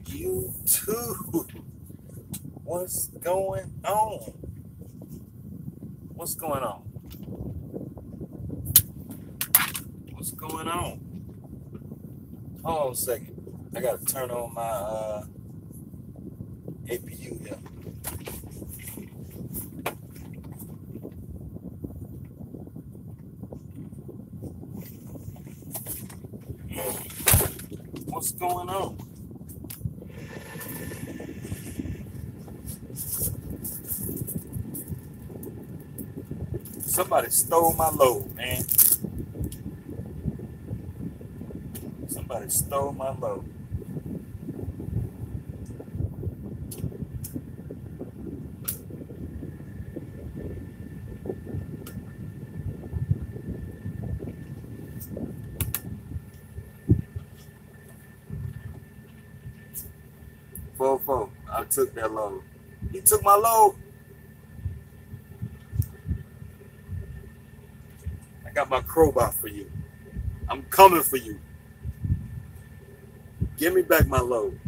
YouTube, what's going on? What's going on? What's going on? Hold on a second. I gotta turn on my APU here. What's going on? Somebody stole my load, man. Somebody stole my load. Fofo, I took that load. You took my load. I got my crowbar for you. I'm coming for you. Give me back my load.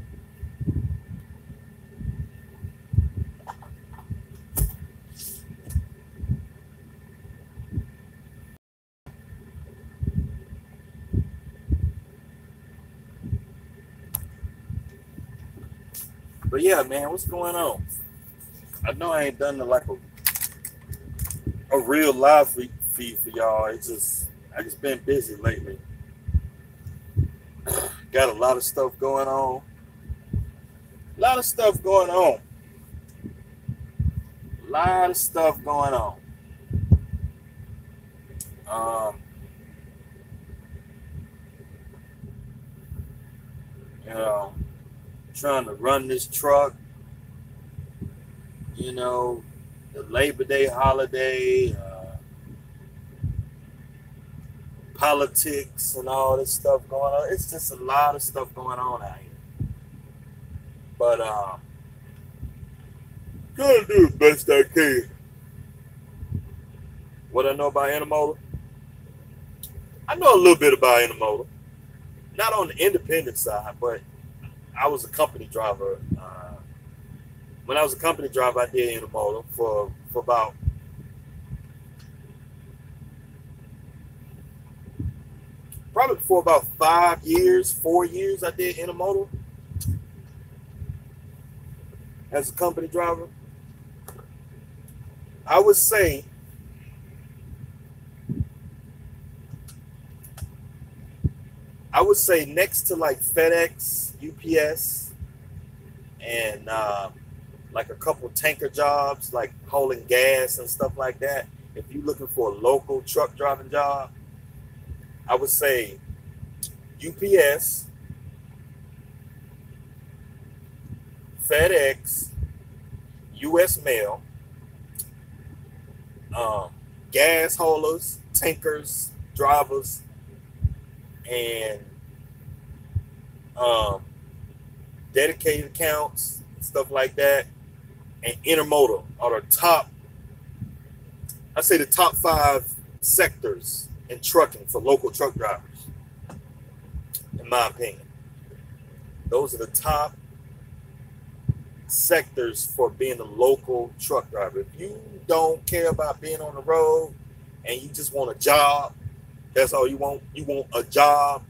But yeah, man, what's going on? I know I ain't done like a real live feed for y'all. I just been busy lately. Got a lot of stuff going on. A lot of stuff going on. You know, trying to run this truck. You know, the Labor Day holiday, politics and all this stuff going on. It's just a lot of stuff going on out here. But gotta do the best I can. What I know about Intermodal? I know a little bit about Intermodal. Not on the independent side, but I was a company driver. When I was a company driver, I did Intermodal for about probably for about 4 years. I did Intermodal as a company driver. I would say next to like FedEx, UPS, and like a couple tanker jobs, like hauling gas and stuff like that. If you're looking for a local truck driving job, I would say UPS, FedEx, US Mail, gas haulers, tankers, drivers, and dedicated accounts, stuff like that, and Intermodal are the top, I say the top 5 sectors in trucking for local truck drivers, in my opinion. Those are the top sectors for being a local truck driver. If you don't care about being on the road and you just want a job, that's all you want. You want a job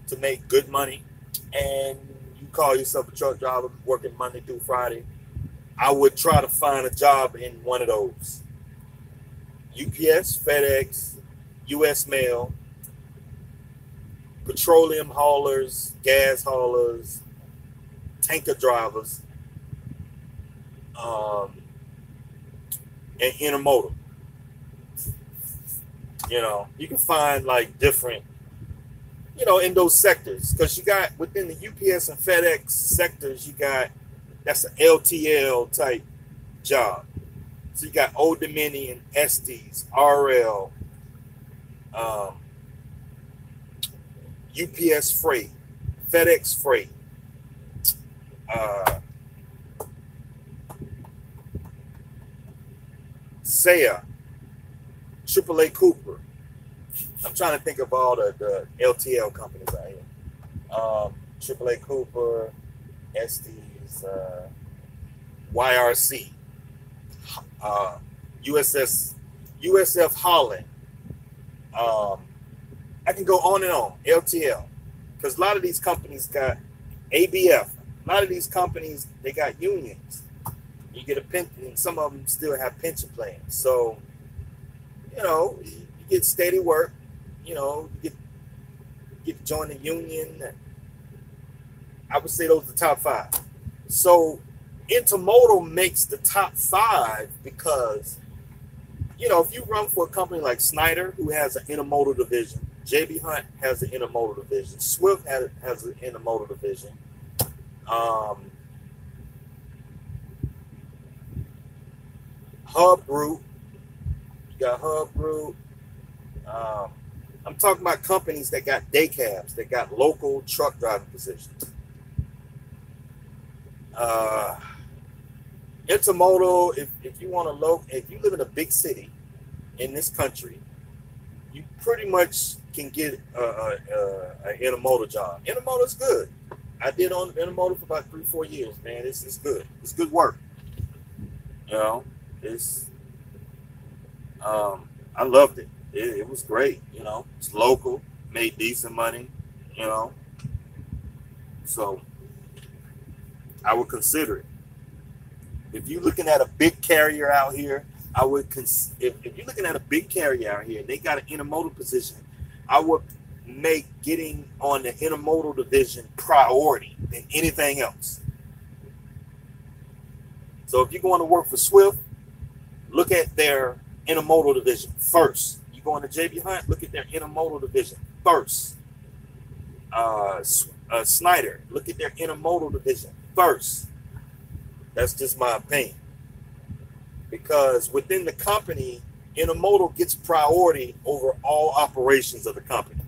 to make good money, and you call yourself a truck driver working Monday through Friday, I would try to find a job in one of those. UPS, FedEx, US Mail, petroleum haulers, gas haulers, tanker drivers, and Intermodal. You know, you can find like different, you know, in those sectors, because you got within the UPS and FedEx sectors, you got, that's an LTL type job. So you got Old Dominion, Estes, RL, UPS Freight, FedEx Freight, SAIA, AAA Cooper. I'm trying to think of all the LTL companies out here. AAA Cooper, Estes, YRC, USF Holland. I can go on and on. LTL, because a lot of these companies got ABF. A lot of these companies, they got unions. You get a pension, and some of them still have pension plans. So, you know, you get steady work. You know, you get to join the union. I would say those are the top 5. So intermodal makes the top 5 because, you know, if you run for a company like Snyder, who has an intermodal division, JB Hunt has an intermodal division, Swift has an intermodal division. Hub Group, you got Hub Group. I'm talking about companies that got day cabs, that got local truck driving positions. Intermodal, if you want to if you live in a big city in this country, you pretty much can get an intermodal job. Intermodal is good. I did on intermodal for about 3-4 years, man. It's good. It's good work. You know, it's I loved it. It was great. You know, it's local, made decent money. You know, so I would consider it. If you're looking at a big carrier out here, I would if you're looking at a big carrier out here and they got an intermodal position, I would make getting on the intermodal division priority than anything else. So if you're going to work for Swift, look at their intermodal division first. You go into JB Hunt, look at their intermodal division first. Snyder, look at their intermodal division first. That's just my opinion. Because within the company, intermodal gets priority over all operations of the company.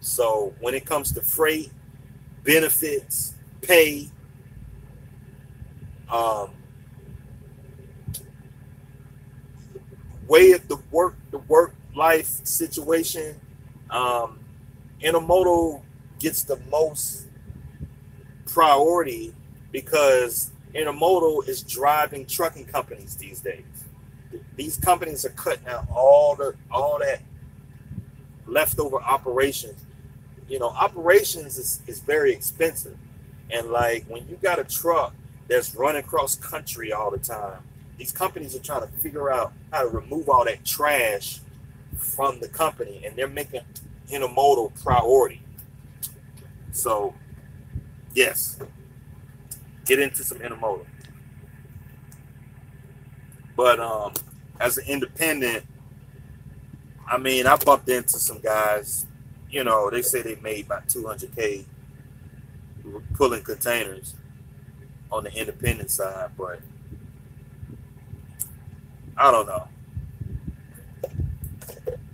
So when it comes to freight, benefits, pay, way of the work life situation, intermodal gets the most priority because intermodal is driving trucking companies these days. These companies are cutting out all that leftover operations. You know, operations is very expensive. And like when you got a truck that's running cross country all the time, these companies are trying to figure out how to remove all that trash from the company, and they're making intermodal priority. So yes, get into some intermodal. But as an independent, I mean, I bumped into some guys, you know, they say they made about 200K pulling containers on the independent side, but I don't know.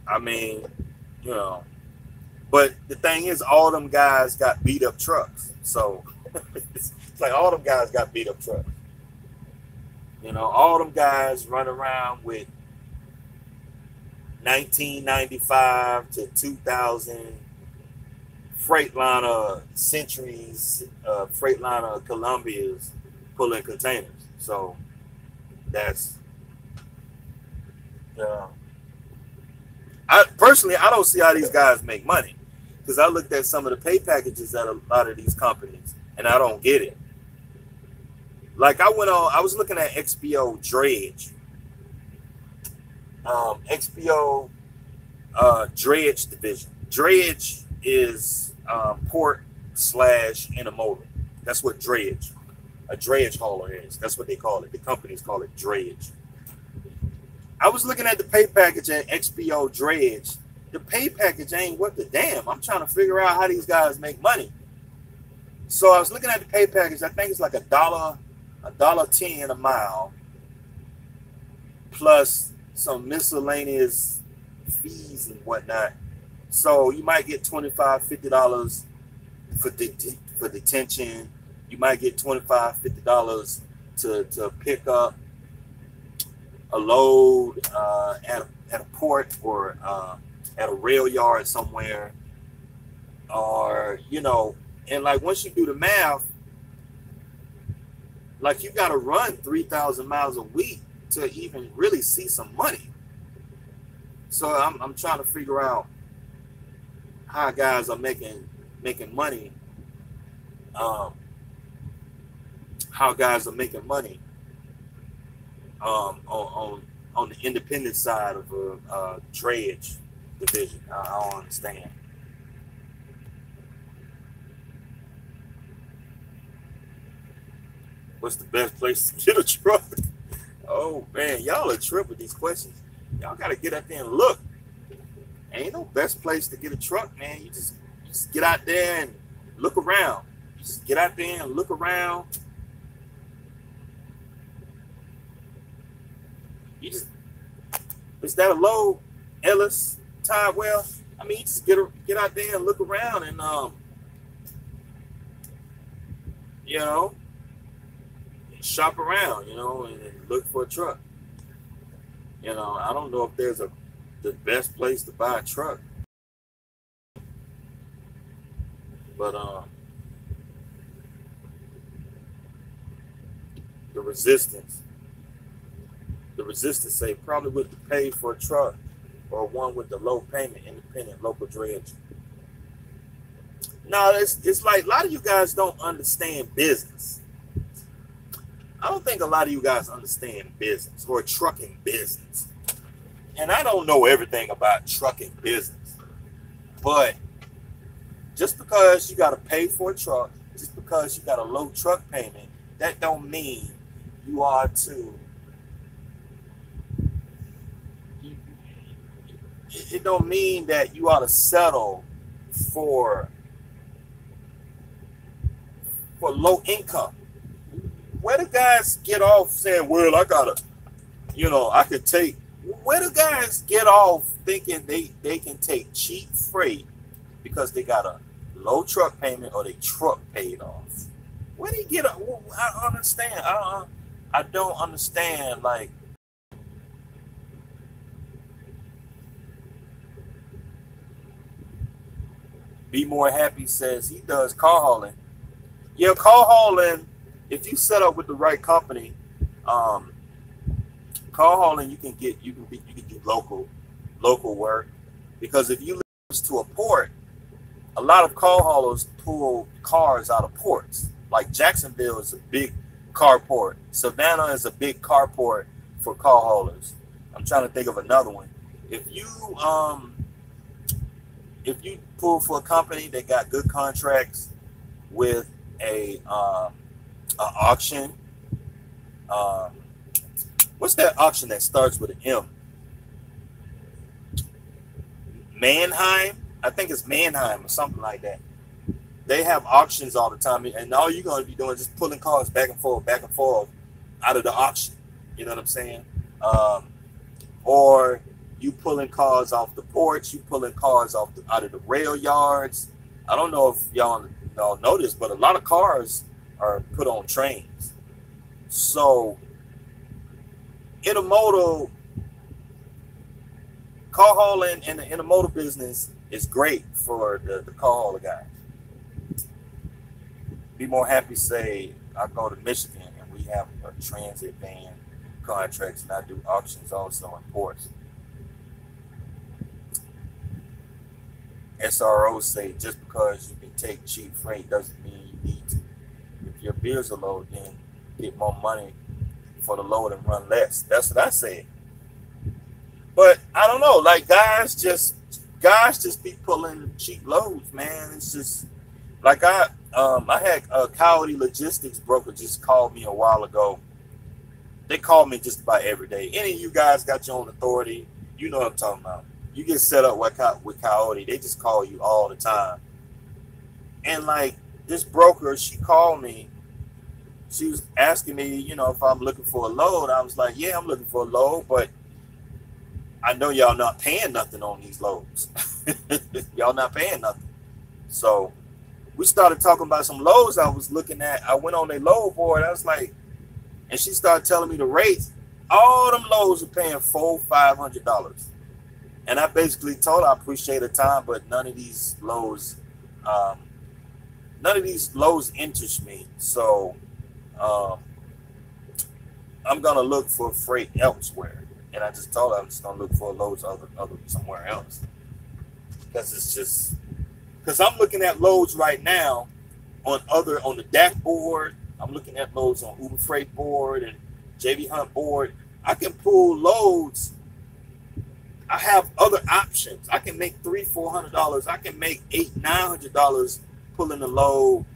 I mean, you know, but the thing is, all them guys got beat up trucks. So it's like all them guys got beat up trucks. You know, all them guys run around with 1995 to 2000 Freightliner Centuries, Freightliner Columbias pulling containers. So that's, I personally, I don't see how these guys make money, because I looked at some of the pay packages at a lot of these companies and I don't get it. Like I was looking at XPO Dredge. XPO Dredge division. Dredge is port / intermodal. That's what dredge, a dredge hauler is. That's what they call it. The companies call it dredge. I was looking at the pay package at XPO Dredge. The pay package ain't what the damn. I'm trying to figure out how these guys make money. So I was looking at the pay package. I think it's like $1.10 a mile, plus some miscellaneous fees and whatnot. So you might get $25, $50 for detention. You might get $25, $50 to pick up a load at a port or at a rail yard somewhere, or you know, And like once you do the math, like you got to run 3,000 miles a week to even really see some money. So I'm trying to figure out how guys are making money. How guys are making money on the independent side of a dredge division. I don't understand. What's the best place to get a truck? Oh man, y'all are tripping with these questions. Y'all gotta get out there and look. Ain't no best place to get a truck, man. You just get out there and look around. You just get out there and look around. Is that a low, Ellis, Tidewell? I mean, you just get out there and look around and you know, shop around, you know, and look for a truck. You know, I don't know if there's the best place to buy a truck, but the resistance say probably would pay for a truck or one with the low payment, independent local dredge. No, it's like a lot of you guys don't understand business. I don't think a lot of you guys understand business or trucking business. And I don't know everything about trucking business. But just because you got to pay for a truck, just because you got a low truck payment, that don't mean you are to. It don't mean that you ought to settle for low income. Where do guys get off saying, well, I gotta, you know, I could take, where do guys get off thinking they can take cheap freight because they got a low truck payment or they truck paid off? Where do you get, I understand. I don't understand, like, Be More Happy says he does car hauling. Yeah, car hauling, if you set up with the right company, car hauling you can do local work, because if you live to a port, a lot of car haulers pull cars out of ports. Like Jacksonville is a big car port. Savannah is a big car port for car haulers. I'm trying to think of another one. If you pull for a company that got good contracts with a auction, what's that auction that starts with an M? Mannheim? I think it's Mannheim or something like that. They have auctions all the time, and all you're going to be doing is just pulling cars back and forth out of the auction. You know what I'm saying? Or you pulling cars off the porch, you pulling cars out of the rail yards. I don't know if y'all know this, but a lot of cars are put on trains. So intermodal car hauling and the intermodal business is great for the car hauler guys. Be More Happy say, I go to Michigan and we have a transit van contracts, and I do auctions also in ports. SROs say just because you can take cheap freight doesn't mean you need to. If your bills are low, then get more money for the load and run less. That's what I say. But I don't know, like guys just be pulling cheap loads, man. It's just like I had a Coyote Logistics broker just called me a while ago. They call me just about every day. Any of you guys got your own authority, you know what I'm talking about. You get set up with Coyote, they just call you all the time. And like this broker, she called me. She was asking me, you know, if I'm looking for a load. I was like, yeah, I'm looking for a load, but I know y'all not paying nothing on these loads. Y'all not paying nothing. So we started talking about some loads I was looking at. I went on a load board. I was like, and she started telling me the rates. All them loads are paying $400-$500. And I basically told her I appreciate her time, but none of these loads none of these loads interest me. So I'm gonna look for freight elsewhere. And I just told her I'm just gonna look for loads other somewhere else. Because it's just because I'm looking at loads right now on the DAC board. I'm looking at loads on Uber Freight board and JB Hunt board. I can pull loads. I have other options. I can make $300-400. I can make $800-900 pulling a load,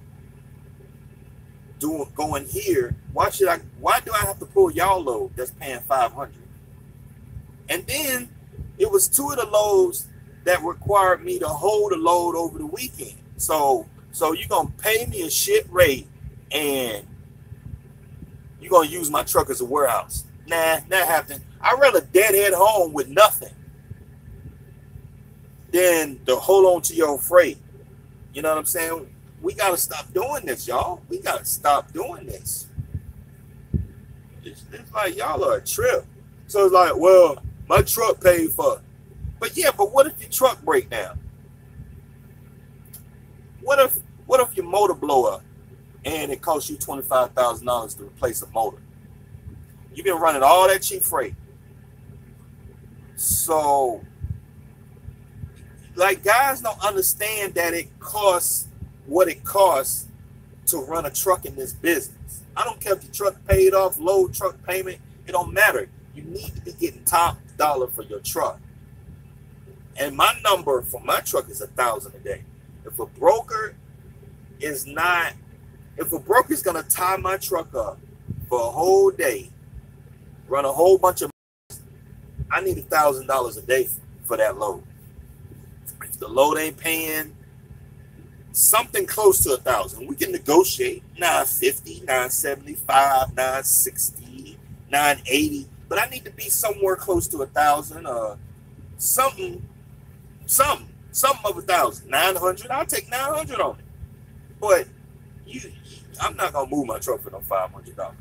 going here. Why do I have to pull y'all load that's paying $500? And then it was 2 of the loads that required me to hold a load over the weekend. So you're gonna pay me a shit rate and you're gonna use my truck as a warehouse. Nah, not happening. I'd rather deadhead home with nothing than to hold on to your freight. You know what I'm saying? We gotta stop doing this, y'all. We gotta stop doing this. It's like y'all are a trip. So it's like, well, my truck paid for it. But yeah, but what if your truck break down? What if your motor blow up and it costs you $25,000 to replace a motor? You've been running all that cheap freight. So, like, guys don't understand that it costs what it costs to run a truck in this business. I don't care if your truck paid off, low truck payment, it don't matter. You need to be getting top dollar for your truck. And my number for my truck is $1,000 a day. If a broker is gonna tie my truck up for a whole day, run a whole bunch of, I need $1,000 a day for that load. If the load ain't paying something close to $1,000, we can negotiate $950, $975, $960, $980, but I need to be somewhere close to $1,000, something of $1,000, $900. I'll take $900 on it. But I'm not gonna move my truck for no $500.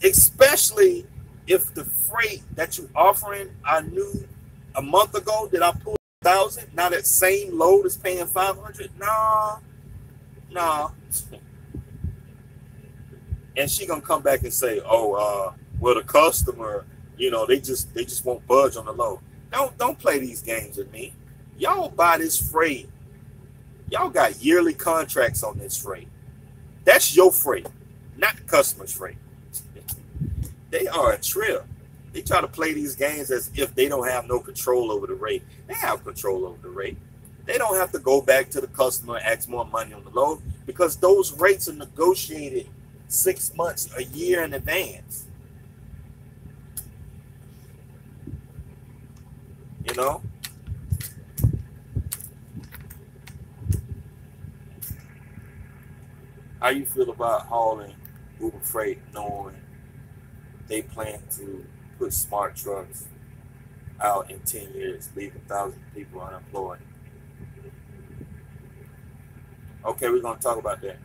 Especially if the freight that you're offering, I knew a month ago that I pulled $1,000. Now that same load is paying $500. Nah. And she gonna come back and say, "Oh, well, the customer, they just won't budge on the load." Don't play these games with me. Y'all buy this freight. Y'all got yearly contracts on this freight. That's your freight, not the customer's freight. They are a trip. They try to play these games as if they don't have no control over the rate. They have control over the rate. They don't have to go back to the customer and ask more money on the load because those rates are negotiated 6 months, a year in advance. How you feel about hauling Uber Freight knowing they plan to put smart trucks out in 10 years, leave 1,000 people unemployed? Okay, we're going to talk about that.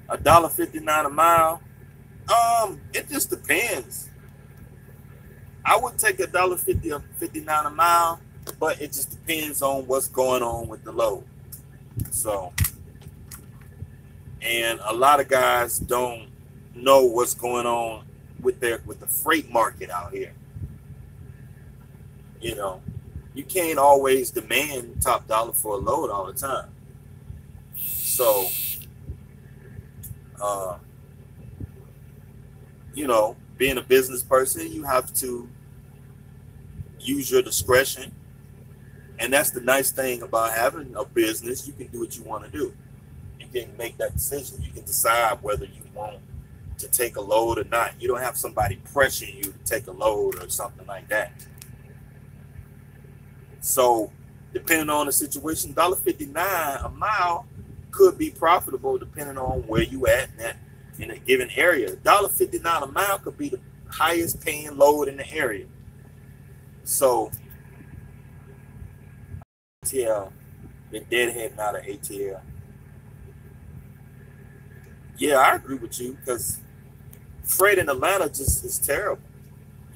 $1.59 a mile. It just depends. I would take $1.50 or $59 a mile, but it just depends on what's going on with the load. So, and a lot of guys don't know what's going on with the freight market out here. You can't always demand top dollar for a load all the time. So, being a business person, you have to use your discretion. And that's the nice thing about having a business. You can do what you want to do. You can make that decision. You can decide whether you want to take a load or not. You don't have somebody pressuring you to take a load or something like that. So, depending on the situation, $1.59 a mile could be profitable depending on where you at in a given area. $1.59 a mile could be the highest paying load in the area. So, ATL, been deadheading out of ATL. Yeah, I agree with you because freight in Atlanta just is terrible.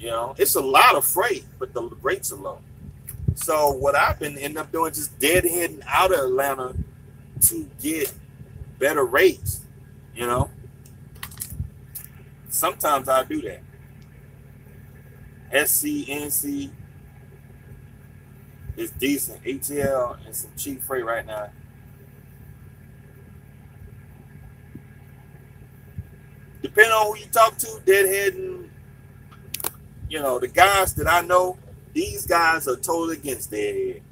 It's a lot of freight, but the rates are low. So what I've been ending up doing, just deadheading out of Atlanta to get better rates, you know. Sometimes I do that. SC, NC is decent. ATL and some cheap freight right now. Depending on who you talk to, deadheading, you know, the guys that I know, these guys are totally against deadhead.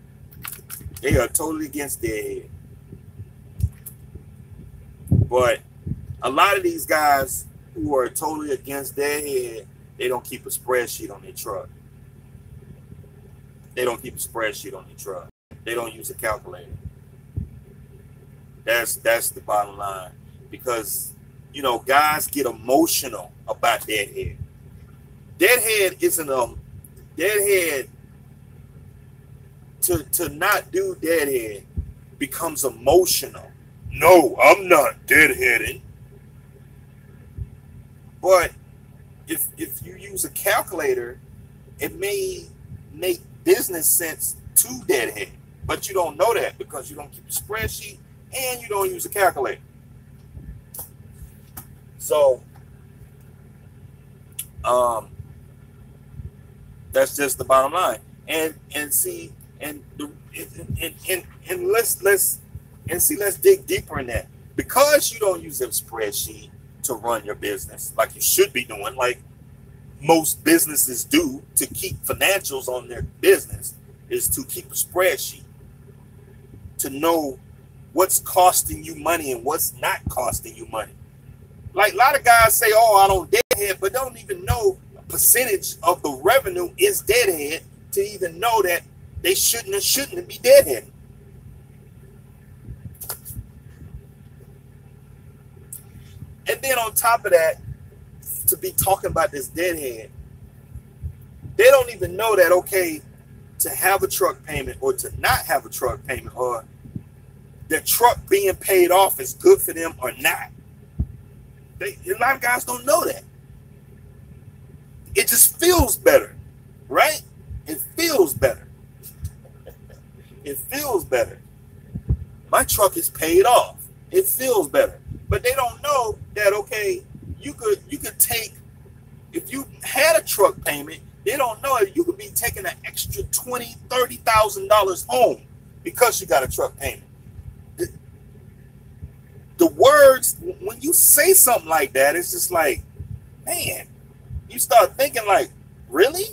They are totally against deadhead. But a lot of these guys who are totally against deadhead, they don't keep a spreadsheet on their truck. They don't keep a spreadsheet on their truck. They don't use a calculator. That's the bottom line. Because, you know, guys get emotional about deadhead. Deadhead isn't deadhead. To not do deadhead becomes emotional. No, I'm not deadheading. But if you use a calculator, it may make business sense to deadhead. But you don't know that because you don't keep a spreadsheet and you don't use a calculator. So that's just the bottom line. And see, and let's dig deeper in that. Because you don't use a spreadsheet to run your business like you should be doing, like most businesses do to keep financials on their business, is to keep a spreadsheet to know what's costing you money and what's not costing you money. Like a lot of guys say, oh, I don't deadhead, but don't even know a percentage of the revenue is deadhead to even know that they shouldn't be deadheading. And then on top of that, to be talking about this deadhead, they don't even know that, okay, to have a truck payment or to not have a truck payment, or their truck being paid off is good for them or not. A lot of guys don't know that. It just feels better, right? It feels better. It feels better. My truck is paid off. It feels better. But they don't know that, okay, you could take, if you had a truck payment, they don't know that you could be taking an extra $20,000, $30,000 home because you got a truck payment. The words, when you say something like that, it's just like, man, you start thinking like, really?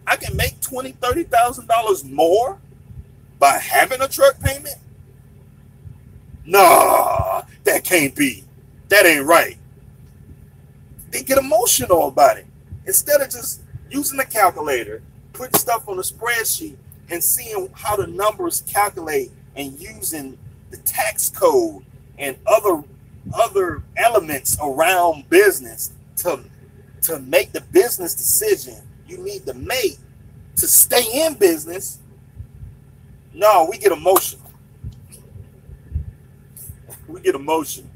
I can make $20,000, $30,000 more by having a truck payment? Nah, that can't be. That ain't right. They get emotional about it. Instead of just using the calculator, putting stuff on a spreadsheet and seeing how the numbers calculate and using the tax code and other elements around business to make the business decision you need to make to stay in business. No, we get emotional. We get emotional.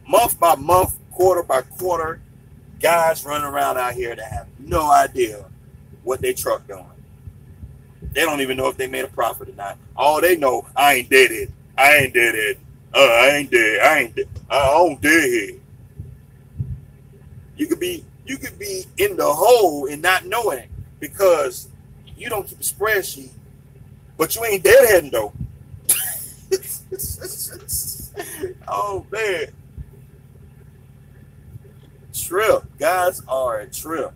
Month by month, quarter by quarter, guys running around out here that have no idea what they truck doing. They don't even know if they made a profit or not. All they know, I ain't deadhead. I ain't deadhead. I ain't dead. I don't deadhead. You could be in the hole and not know it because you don't keep a spreadsheet, but you ain't deadheading though. Oh man. Trip. Guys are a trip.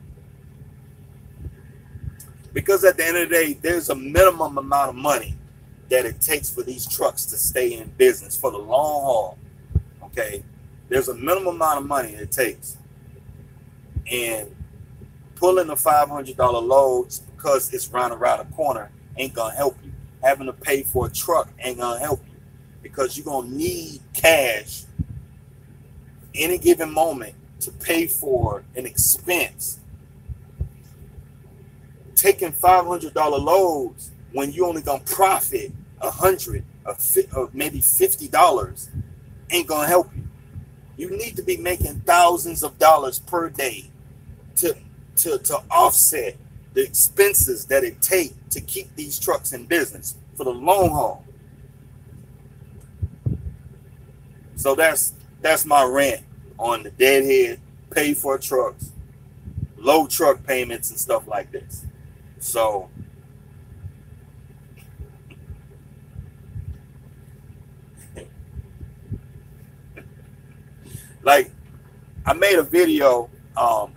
Because at the end of the day, there's a minimum amount of money that it takes for these trucks to stay in business for the long haul. Okay? There's a minimum amount of money it takes. And pulling the $500 loads because it's around the corner ain't going to help you. Having to pay for a truck ain't going to help you because you're going to need cash any given moment to pay for an expense. Taking $500 loads when you only gonna profit $100 or maybe $50 ain't gonna help you. You need to be making thousands of dollars per day to offset the expenses that it takes to keep these trucks in business for the long haul. So that's my rant on the deadhead, pay for trucks, low truck payments and stuff like this. So like I made a video a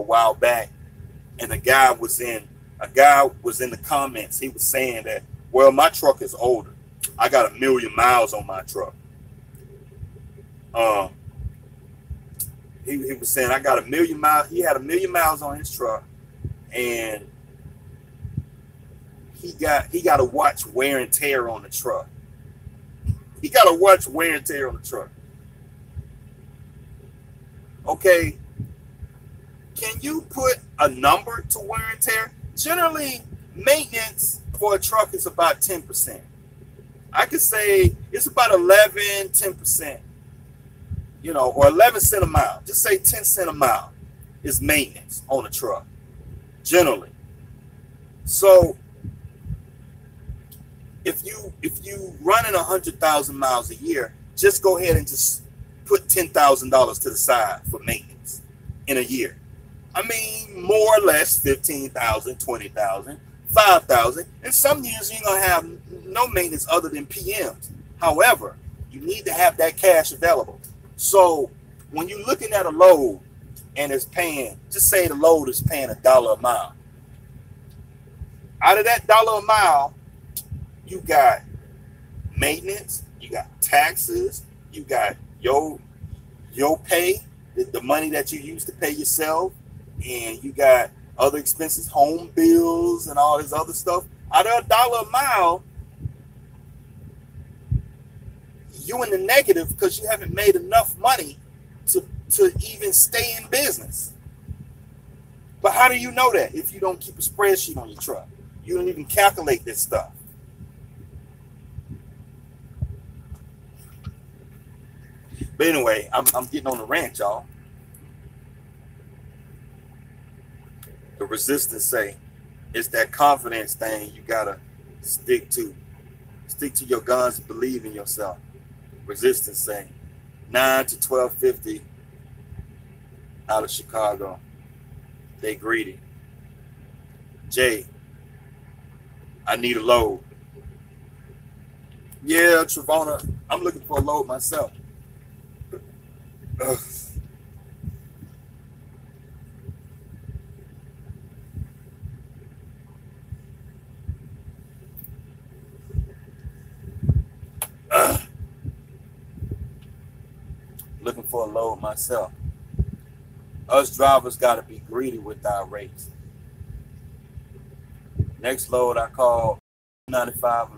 while back, and a guy was in the comments. He was saying that, well, my truck is older. I got 1 million miles on my truck. He was saying I got 1 million miles. He had 1 million miles on his truck, and he got to watch wear and tear on the truck. He got to watch wear and tear on the truck. Okay, can you put a number to wear and tear? Generally, maintenance for a truck is about 10%. I could say it's about 10%, you know, or 11 cents a mile. Just say 10 cents a mile is maintenance on a truck, generally. So if you running 100,000 miles a year, just go ahead and just put $10,000 to the side for maintenance in a year. I mean, more or less 15,000, 20,000, 5,000. And some years you're gonna have no maintenance other than PMs. However, you need to have that cash available. So when you're looking at a load and it's paying, just say the load is paying $1 a mile. Out of that $1 a mile, you got maintenance, you got taxes, you got your pay, the money that you use to pay yourself, and you got other expenses, home bills and all this other stuff. Out of $1 a mile, you in the negative because you haven't made enough money to even stay in business. But how do you know that if you don't keep a spreadsheet on your truck? You don't even calculate this stuff. But anyway, I'm getting on the rant, y'all. The resistance say it's that confidence thing you gotta stick to. Stick to your guns, believe in yourself. Resistance say 9 to 1250 out of Chicago. They greedy. Jay, I need a load. Yeah, Trevona, I'm looking for a load myself. Ugh. Looking for a load myself. Us drivers got to be greedy with our rates. Next load I call $295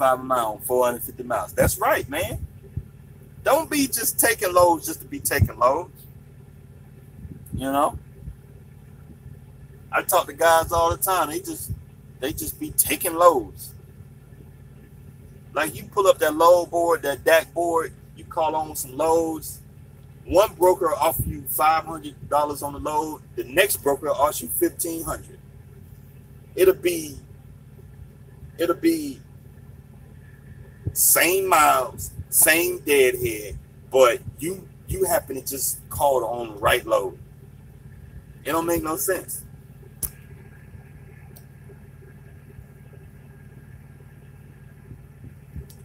a mile on 450 miles. That's right, man. Don't be just taking loads just to be taking loads. You know? I talk to guys all the time. They just be taking loads. Like you pull up that load board, that DAC board, you call on some loads. One broker will offer you $500 on the load. The next broker will offer you $1,500. It'll be same miles, same deadhead, but you happen to just call on the right load. It don't make no sense.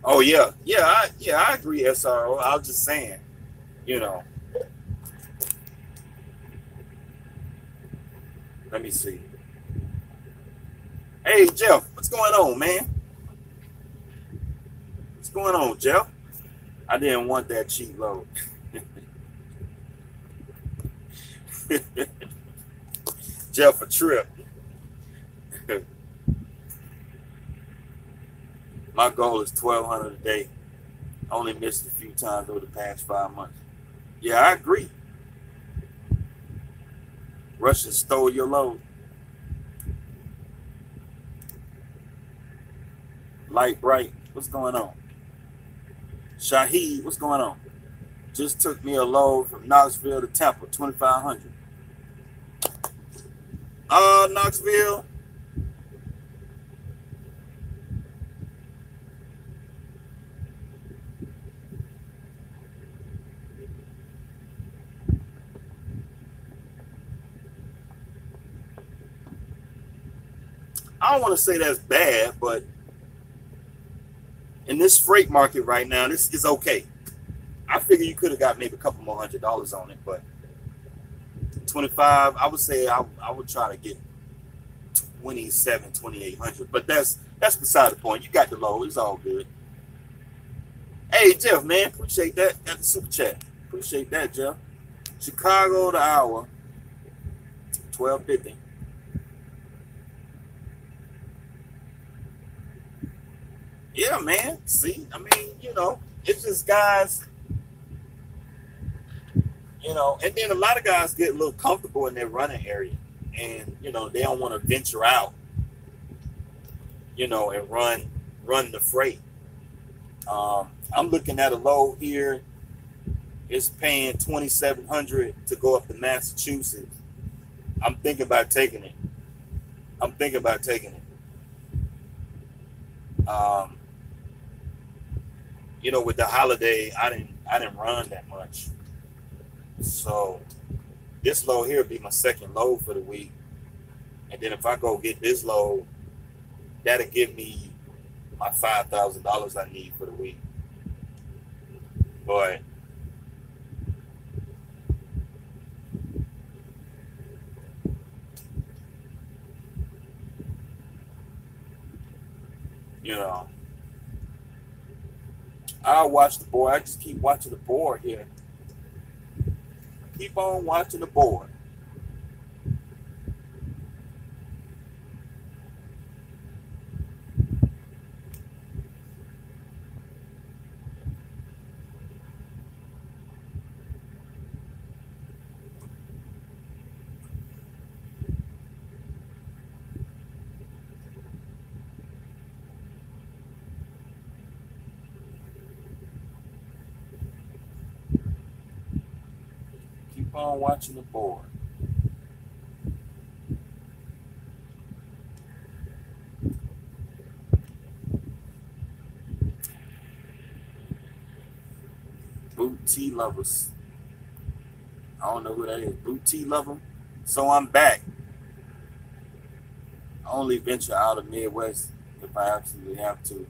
Oh yeah, I agree, SRO. I was just saying, you know. Let me see. Hey Jeff, what's going on, man? What's going on, Jeff? I didn't want that cheap load. Jeff, a trip. My goal is 1,200 a day. I only missed a few times over the past 5 months. Yeah, I agree. Russians stole your load. Light Bright, what's going on? Shahid, what's going on? Just took me a load from Knoxville to Tampa, 2,500. Knoxville. I don't want to say that's bad, but in this freight market right now, this is okay. I figure you could have got maybe a couple more $100 on it, but 25, I would say I would try to get 2,800, but that's beside the point. You got the low, it's all good. Hey Jeff, man, appreciate that. Got the super chat. Appreciate that, Jeff. Chicago the hour, 12:50. Yeah, man. See, I mean, you know, it's just guys, you know, and then a lot of guys get a little comfortable in their running area, and you know, they don't want to venture out, you know, and run the freight. I'm looking at a load here. It's paying $2,700 to go up to Massachusetts. I'm thinking about taking it. You know, with the holiday, I didn't run that much. So this load here would be my second load for the week. And then if I go get this load, that'll give me my $5,000 I need for the week. But you know, I'll watch the board. I just keep watching the board here. Keep on watching the board. On watching the board. Boot tea lovers. I don't know who that is. Boot tea lover. So I'm back. I only venture out of Midwest if I absolutely have to.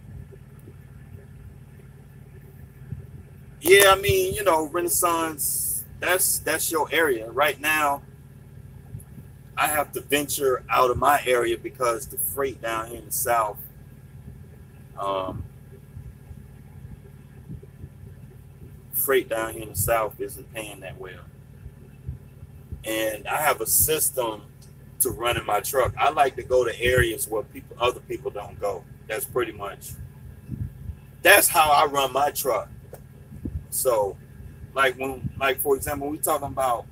Yeah, I mean, you know, Renaissance. That's your area. Right now, I have to venture out of my area because the freight down here in the South, isn't paying that well. And I have a system to run in my truck. I like to go to areas where other people don't go. That's how I run my truck. So like for example, when we talking about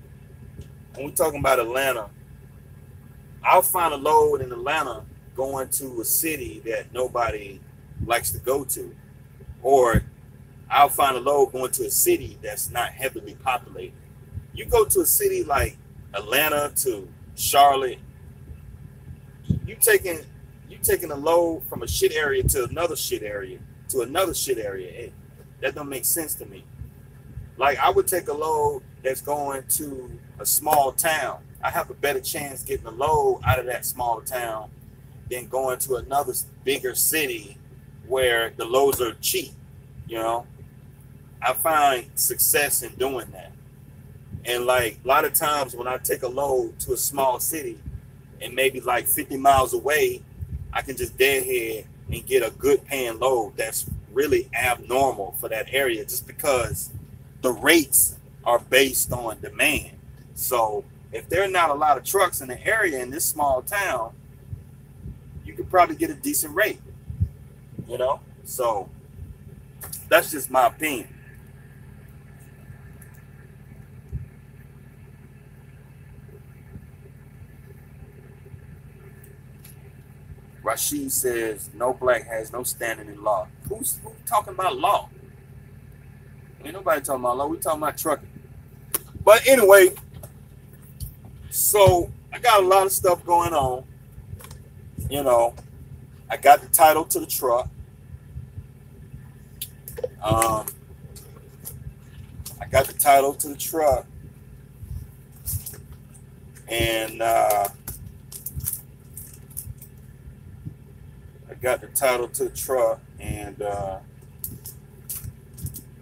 Atlanta, I'll find a load in Atlanta going to a city that nobody likes to go to, or I'll find a load going to a city that's not heavily populated. You go to a city like Atlanta to Charlotte, you taking a load from a shit area to another shit area to another shit area. That don't make sense to me. Like, I would take a load that's going to a small town. I have a better chance getting a load out of that small town than going to another bigger city where the loads are cheap, you know? I find success in doing that. And like a lot of times when I take a load to a small city and maybe like 50 miles away, I can just deadhead and get a good paying load that's really abnormal for that area, just because the rates are based on demand. So if there are not a lot of trucks in the area in this small town, you could probably get a decent rate, you know? So that's just my opinion. Rashid says, no black has no standing in law. Who's talking about law? Ain't nobody talking about law. We talking about trucking. But anyway, so I got a lot of stuff going on. You know, I got the title to the truck. I got the title to the truck, and I got the title to the truck, and a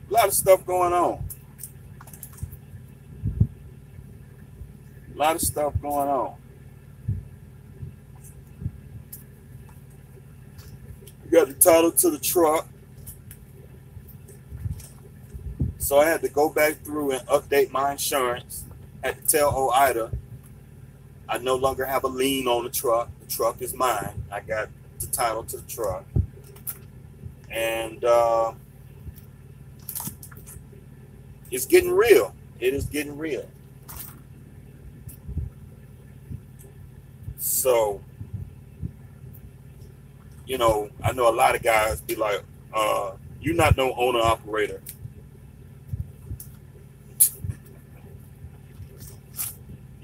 lot of stuff going on. A lot of stuff going on. I got the title to the truck. So I had to go back through and update my insurance. Had to tell OOIDA I no longer have a lien on the truck. The truck is mine. I got the title to the truck. And it's getting real. It is getting real. So, you know, I know a lot of guys be like, you're not no owner operator.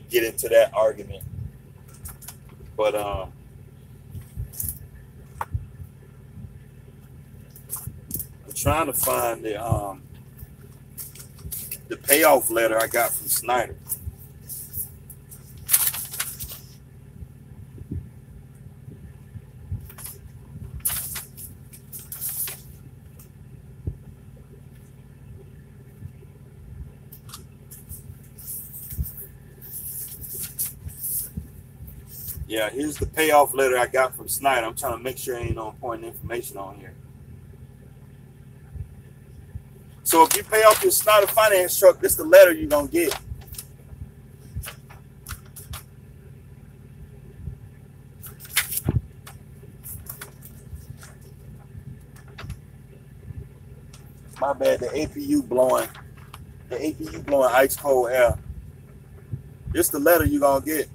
Get into that argument, but I'm trying to find the payoff letter I got from Snyder. Yeah, here's the payoff letter I got from Snyder. I'm trying to make sure ain't no important information on here. So if you pay off your Snyder finance truck, this is the letter you're going to get. My bad, the APU blowing ice cold air. This is the letter you're going to get.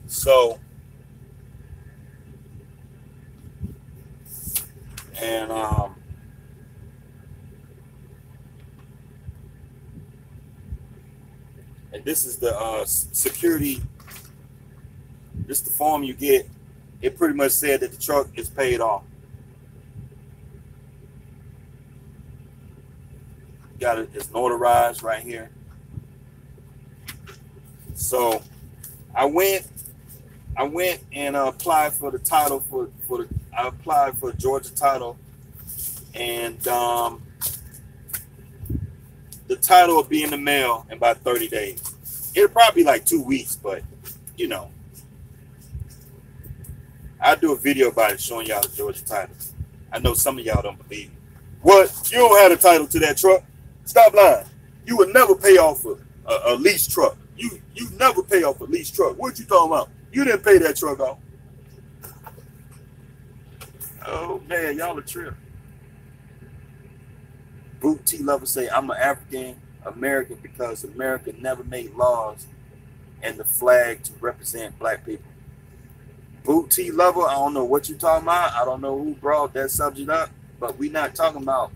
So, and this is the security. This is the form you get. It pretty much said that the truck is paid off. Got it. It's notarized right here. So, I went and applied for the title I applied for Georgia title, and the title will be in the mail in about 30 days. It'll probably be like 2 weeks, but you know, I'll do a video about it showing y'all the Georgia title. I know some of y'all don't believe me. What? You don't have a title to that truck? Stop lying. You would never pay off a lease truck. You never pay off a lease truck. What you talking about? You didn't pay that truck off. Oh man, y'all a trip. Boot T Lover say, I'm an African American because America never made laws and the flag to represent black people. Boot T Lover, I don't know what you're talking about. I don't know who brought that subject up, but we're not talking about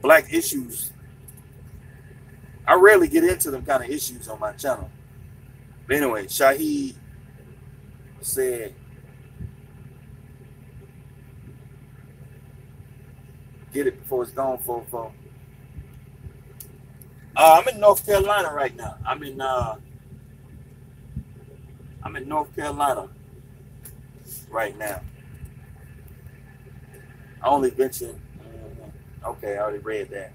black issues. I rarely get into them kind of issues on my channel. But anyway, Shahid said, get it before it's gone, fofo. I'm in North Carolina right now. I'm in North Carolina right now. I only mentioned. Okay, I already read that.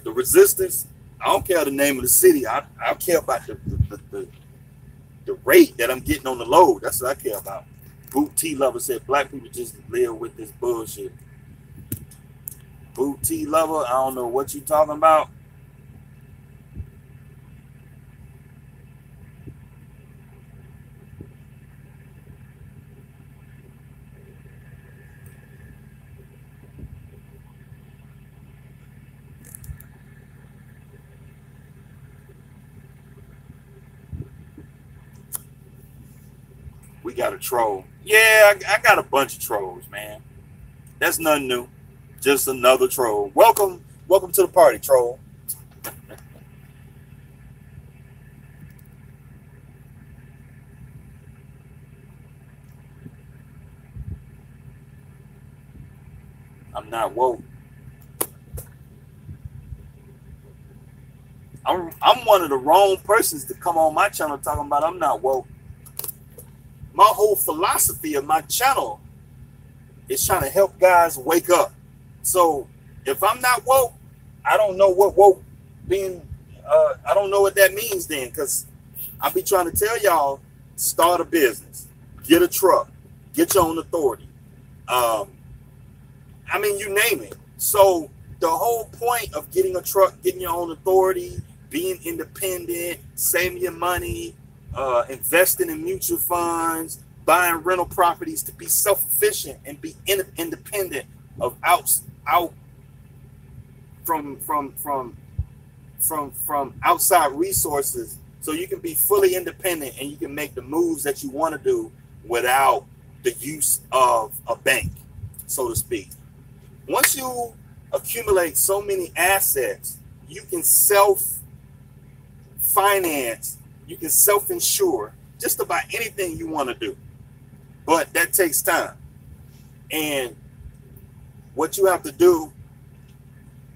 The resistance. I don't care the name of the city. I care about the rate that I'm getting on the load. That's what I care about. Boot T Lover said black people just live with this bullshit. Boot T Lover, I don't know what you talking about. We got a troll. Yeah, I got a bunch of trolls, man. That's nothing new. Just another troll. Welcome to the party, troll. I'm not woke. I'm one of the wrong persons to come on my channel talking about I'm not woke. My whole philosophy of my channel is trying to help guys wake up. So if I'm not woke, I don't know what woke being, I don't know what that means then, because I be trying to tell y'all, start a business, get a truck, get your own authority. I mean, you name it. So the whole point of getting a truck, getting your own authority, being independent, saving your money, investing in mutual funds, buying rental properties to be self-efficient and be independent of from outside resources, so you can be fully independent and you can make the moves that you want to do without the use of a bank, so to speak. Once you accumulate so many assets, you can self-finance, you can self-insure just about anything you want to do. But that takes time. And what you have to do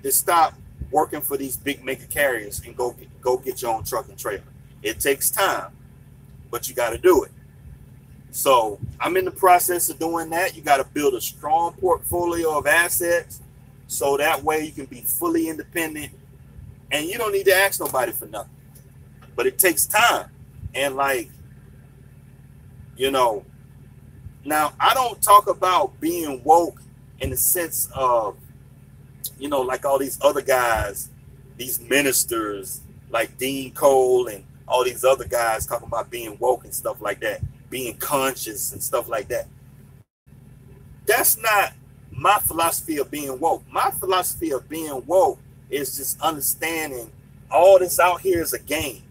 is stop working for these big mega carriers and go get your own truck and trailer. It takes time, but you got to do it. So I'm in the process of doing that. You got to build a strong portfolio of assets so that way you can be fully independent and you don't need to ask nobody for nothing. But it takes time. And like, you know, now I don't talk about being woke in the sense of, you know, like all these other guys, these ministers like Dean Cole and all these other guys talking about being woke and stuff like that, being conscious and stuff like that. That's not my philosophy of being woke. My philosophy of being woke is just understanding all this out here is a game,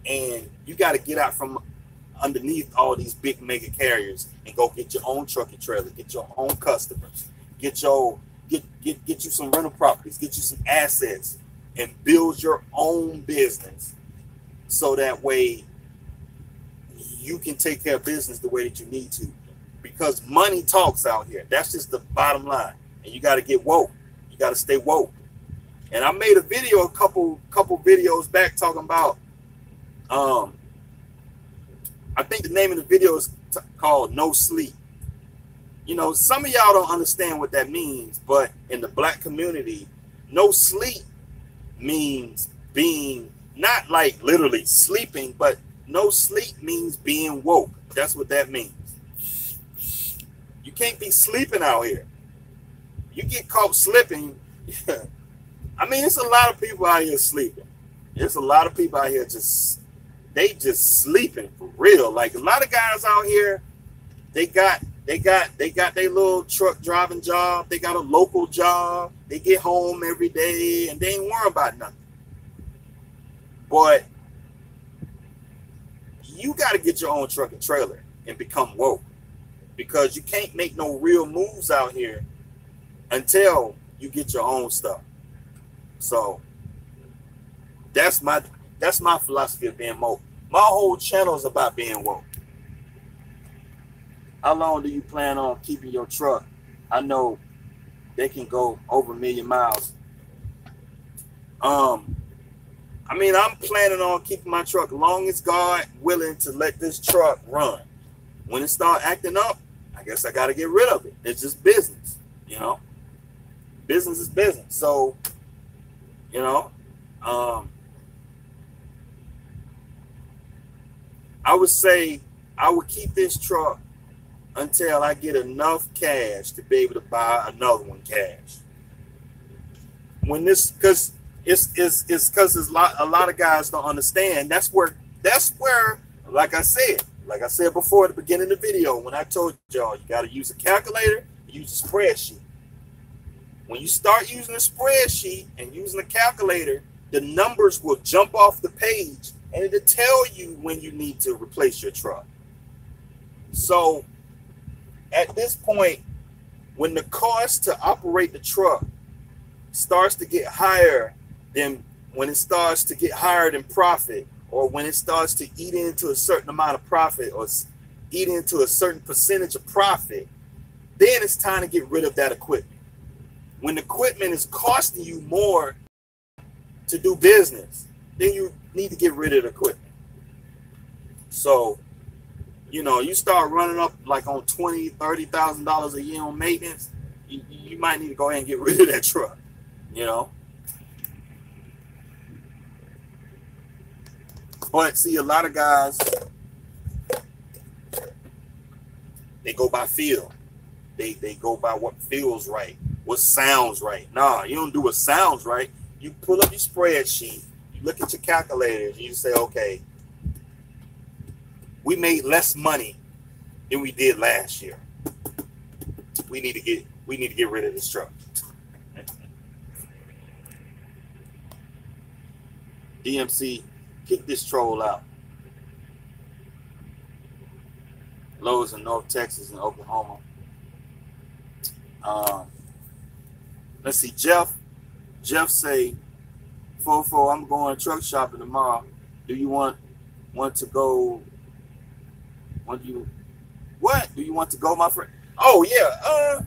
and you got to get out from underneath all these big mega carriers and go get your own truck and trailer, get your own customers, get you some rental properties, get you some assets, and build your own business so that way you can take care of business the way that you need to, because money talks out here. That's just the bottom line. And you got to get woke. You got to stay woke. And I made a video a couple videos back talking about, I think the name of the video is called No Sleep. You know, some of y'all don't understand what that means, but in the black community, no sleep means being, not like literally sleeping, but no sleep means being woke. That's what that means. You can't be sleeping out here. You get caught slipping. I mean, it's a lot of people out here sleeping. There's a lot of people out here just sleeping for real. Like a lot of guys out here, they got their little truck driving job. They got a local job. They get home every day and they ain't worrying about nothing. But you got to get your own truck and trailer and become woke, because you can't make no real moves out here until you get your own stuff. So that's my philosophy of being woke. My whole channel is about being woke. How long do you plan on keeping your truck? I know they can go over 1 million miles. I mean, I'm planning on keeping my truck long as God willing to let this truck run. When it start acting up, I guess I got to get rid of it. It's just business, you know. Business is business. So, you know, I would say I would keep this truck until I get enough cash to be able to buy another one cash. When this, because it's because a lot of guys don't understand. That's where, like I said before at the beginning of the video, when I told y'all, you got to use a calculator, use a spreadsheet. When you start using a spreadsheet and using a calculator, the numbers will jump off the page and it'll tell you when you need to replace your truck. So at this point, when the cost to operate the truck starts to get higher than when it starts to get higher than profit, or when it starts to eat into a certain amount of profit or eat into a certain percentage of profit, then it's time to get rid of that equipment. When the equipment is costing you more to do business, then you need to get rid of the equipment. So, you know, you start running up like on $20,000, $30,000 a year on maintenance, you might need to go ahead and get rid of that truck, you know. But see, a lot of guys, they go by feel. They go by what feels right, what sounds right. Nah, you don't do what sounds right. You pull up your spreadsheet, you look at your calculators, and you say, okay, we made less money than we did last year. We need to get rid of this truck. DMC, kick this troll out. Lowe's in North Texas and Oklahoma. Let's see, Jeff say, Fofo, I'm going truck shopping tomorrow. Do you want to go? Do you want to go, my friend? Oh yeah,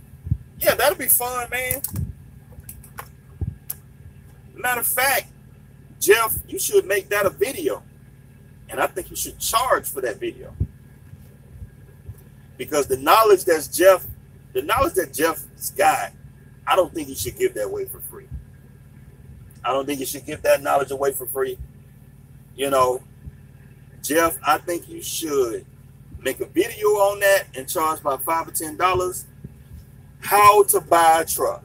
yeah, that'll be fun, man. Matter of fact, Jeff, you should make that a video, and I think you should charge for that video, because the knowledge that Jeff's got, I don't think you should give that away for free. I don't think you should give that knowledge away for free. You know, Jeff, I think you should make a video on that and charge about $5 or $10. How to buy a truck.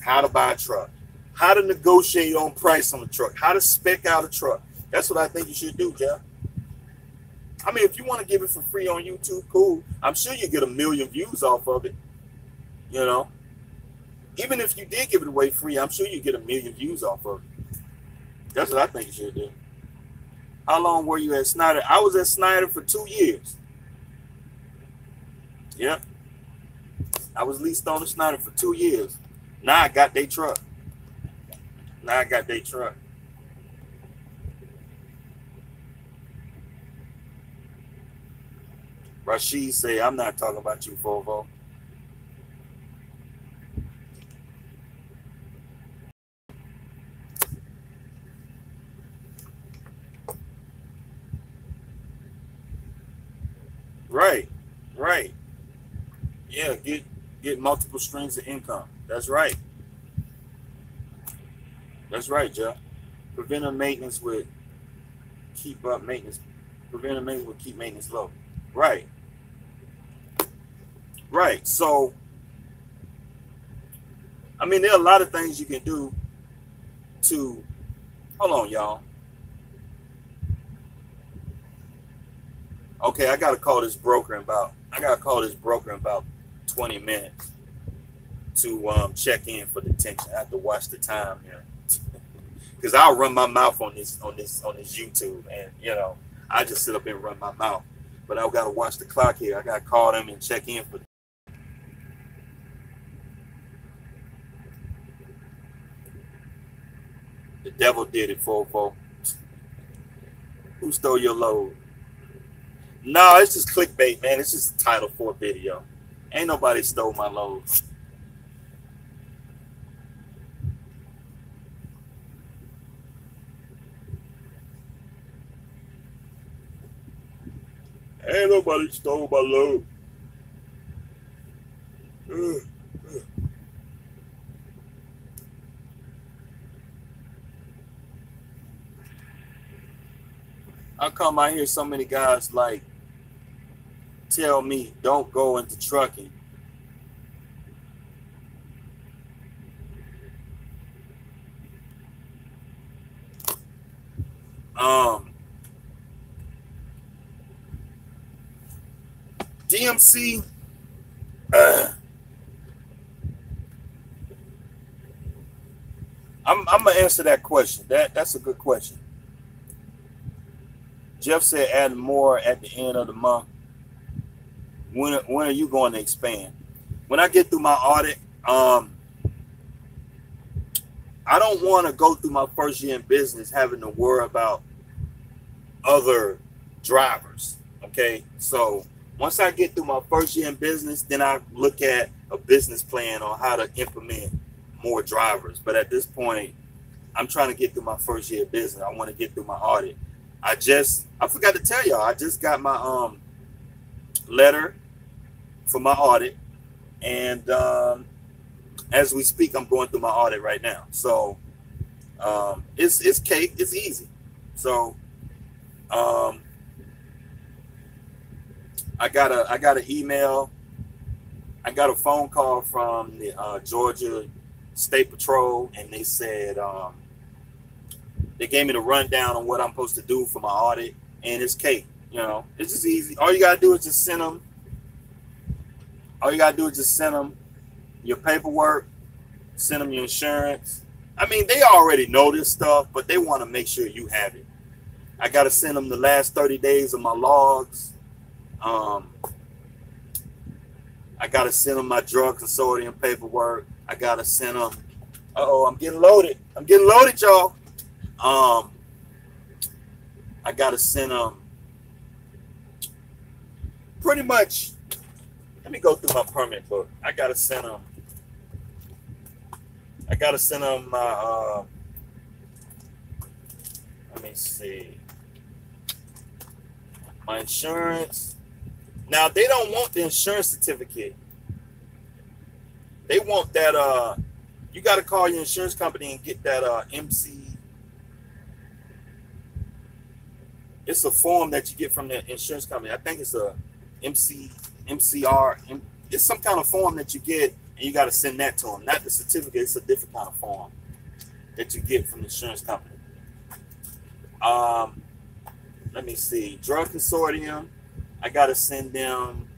How to buy a truck. How to negotiate on price on the truck. How to spec out a truck. That's what I think you should do, Jeff. I mean, if you want to give it for free on YouTube, cool. I'm sure you get 1 million views off of it. You know, even if you did give it away free, I'm sure you get 1 million views off of it. That's what I think you should do. How long were you at Snyder? I was at Snyder for 2 years. Yep. I was leased on the Snyder for 2 years. Now I got their truck. Rashid say, I'm not talking about you, Volvo. Right. Yeah, get multiple streams of income. That's right. Jeff. Preventive maintenance would keep up maintenance. Preventive maintenance would keep maintenance low. Right. So, I mean, there are a lot of things you can do to, hold on, y'all. Okay, I gotta call this broker in about 20 minutes to check in for detention. I have to watch the time here. Because I'll run my mouth on this YouTube, and you know, I just sit up and run my mouth. But I've got to watch the clock here. I got to call them and check in for. The devil did it, Fofo. Who stole your load? No, it's just clickbait, man. It's just a title for a video. Ain't nobody stole my load. Ain't nobody stole my load. How come I hear so many guys like tell me don't go into trucking? DMC, I'm gonna answer that question. That's a good question. Jeff said add more at the end of the month. when are you going to expand? When I get through my audit, I don't want to go through my first year in business having to worry about other drivers. Okay, so once I get through my first year in business, then I look at a business plan on how to implement more drivers. But at this point, I'm trying to get through my first year of business. I want to get through my audit. I forgot to tell y'all, I just got my letter for my audit, and as we speak, I'm going through my audit right now. So it's cake, it's easy. So I got an email, I got a phone call from the Georgia State Patrol, and they said they gave me the rundown on what I'm supposed to do for my audit, and it's cake. You know, it's just easy. All you gotta do is just send them. All you gotta do is just send them your paperwork, send them your insurance. I mean, they already know this stuff, but they want to make sure you have it. I gotta send them the last 30 days of my logs. I gotta send them my drug consortium paperwork. I gotta send them. I'm getting loaded. I'm getting loaded, y'all. I gotta send them. Pretty much. Let me go through my permit book. I gotta send them. I gotta send them my. Let me see. My insurance. Now they don't want the insurance certificate. They want that. You got to call your insurance company and get that MC. It's a form that you get from the insurance company. I think it's a MCR. It's some kind of form that you get, and you got to send that to them. Not the certificate. It's a different kind of form that you get from the insurance company. Let me see. Drug consortium. I got to send them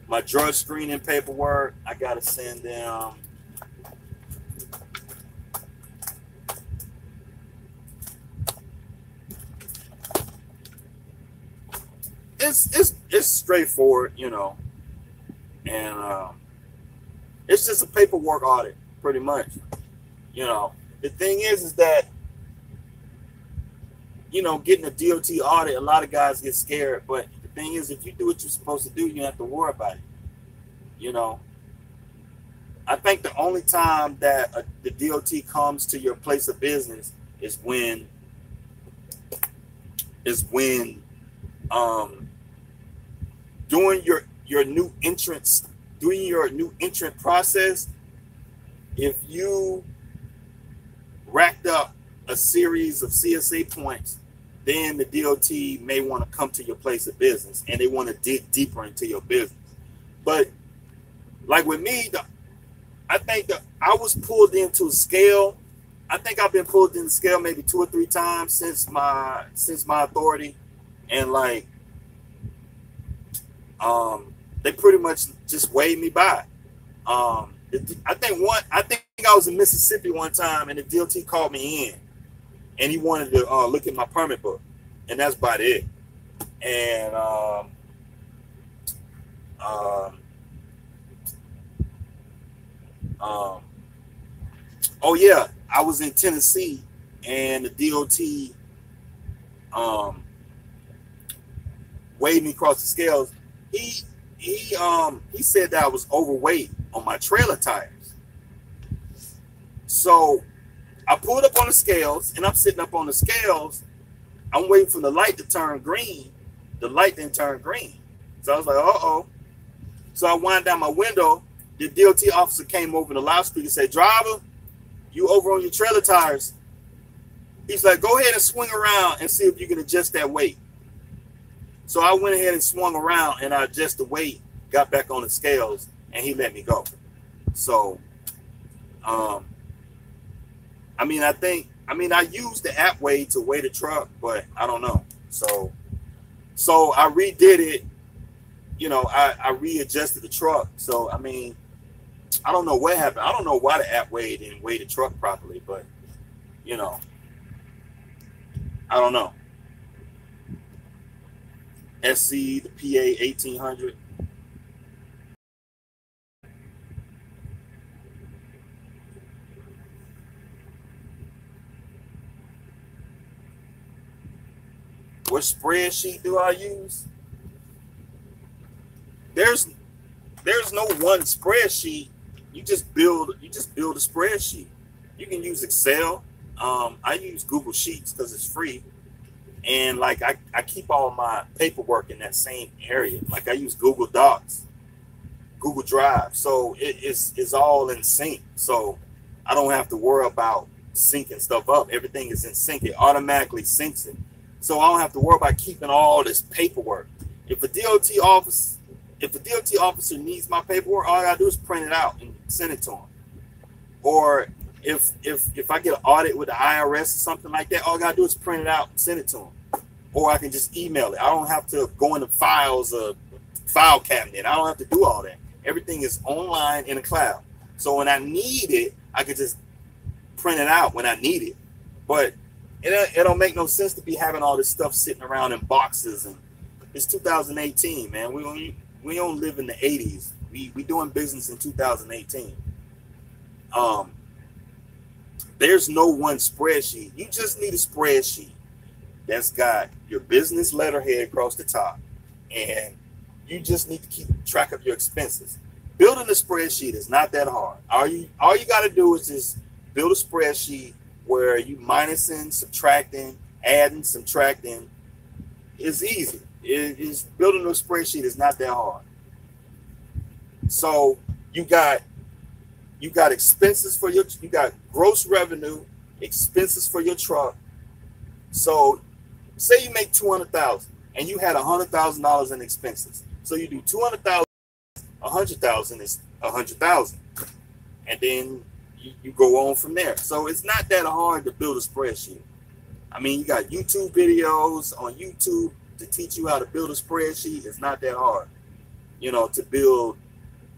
my drug screening paperwork. I got to send them it's straightforward, you know, and it's just a paperwork audit, pretty much. You know, the thing is that, you know, getting a DOT audit, a lot of guys get scared, but the thing is, if you do what you're supposed to do, you don't have to worry about it. You know, I think the only time that the DOT comes to your place of business is when doing your new entrance, doing your new entrant process, if you racked up a series of CSA points, then the DOT may want to come to your place of business and they want to dig deeper into your business. But like with me, I think that I was pulled into a scale. I think I've been pulled into scale maybe 2 or 3 times since my authority, and like they pretty much just weighed me by. I think I was in Mississippi one time, and the DOT called me in, and he wanted to look at my permit book, and that's about it. And oh yeah, I was in Tennessee, and the DOT weighed me across the scales. He said that I was overweight on my trailer tires. So I pulled up on the scales, and I'm sitting up on the scales. I'm waiting for the light to turn green. The light didn't turn green. So I was like, uh-oh. So I wind down my window. The DOT officer came over the loudspeaker and said, "Driver, you over on your trailer tires." He's like, "Go ahead and swing around and see if you can adjust that weight." So I went ahead and swung around, and I adjusted the weight, got back on the scales, and he let me go. So, I used the app weigh to weigh the truck, but I don't know. So I redid it. You know, I readjusted the truck. So, I mean, I don't know what happened. I don't know why the app weighed and weighed the truck properly, but, you know, I don't know. SC, the PA 1800. What spreadsheet do I use? There's no one spreadsheet. You just build a spreadsheet. You can use Excel. I use Google Sheets because it's free. And like I keep all my paperwork in that same area. Like I use Google Docs, Google Drive. So it's all in sync. So I don't have to worry about syncing stuff up. Everything is in sync. It automatically syncs it. So I don't have to worry about keeping all this paperwork. If a DOT officer needs my paperwork, all I gotta do is print it out and send it to them. Or if I get an audit with the IRS or something like that, all I gotta do is print it out and send it to them. Or I can just email it. I don't have to go into files, file cabinet. I don't have to do all that. Everything is online in the cloud. So when I need it, I can just print it out when I need it. But it don't make no sense to be having all this stuff sitting around in boxes. And it's 2018, man. We don't live in the 80s. We doing business in 2018. There's no one spreadsheet. You just need a spreadsheet that's got your business letterhead across the top, and you just need to keep track of your expenses. Building a spreadsheet is not that hard. All you got to do is just build a spreadsheet where you minusing, subtracting, adding, subtracting. It's easy. Building a spreadsheet is not that hard. So you got expenses for you got gross revenue, expenses for your truck. So say you make 200,000 and you had $100,000 in expenses. So you do 200,000, 100,000 is 100,000. And then you go on from there. So it's not that hard to build a spreadsheet. I mean, you got YouTube videos on YouTube to teach you how to build a spreadsheet. It's not that hard, to build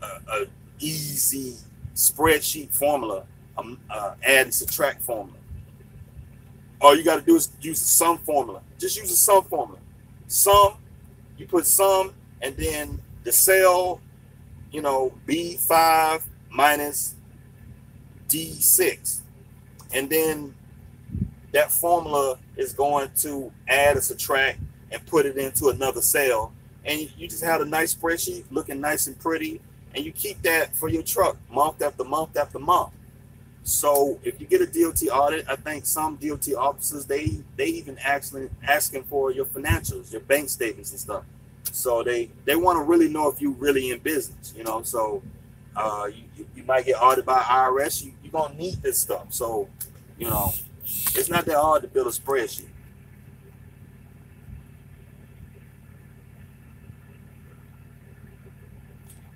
a easy spreadsheet formula, add and subtract formula. All you got to do is use the sum formula. Just use the sum formula. Sum, you put sum, and then the cell, B5 minus D6. And then that formula is going to add or subtract and put it into another cell. And you just have a nice spreadsheet looking nice and pretty. And you keep that for your truck month after month after month. So if you get a DOT audit, I think some DOT officers, they even actually asking for your financials, your bank statements and stuff. So they want to really know if you're really in business, So you might get audited by IRS. You're going to need this stuff. So, it's not that hard to build a spreadsheet.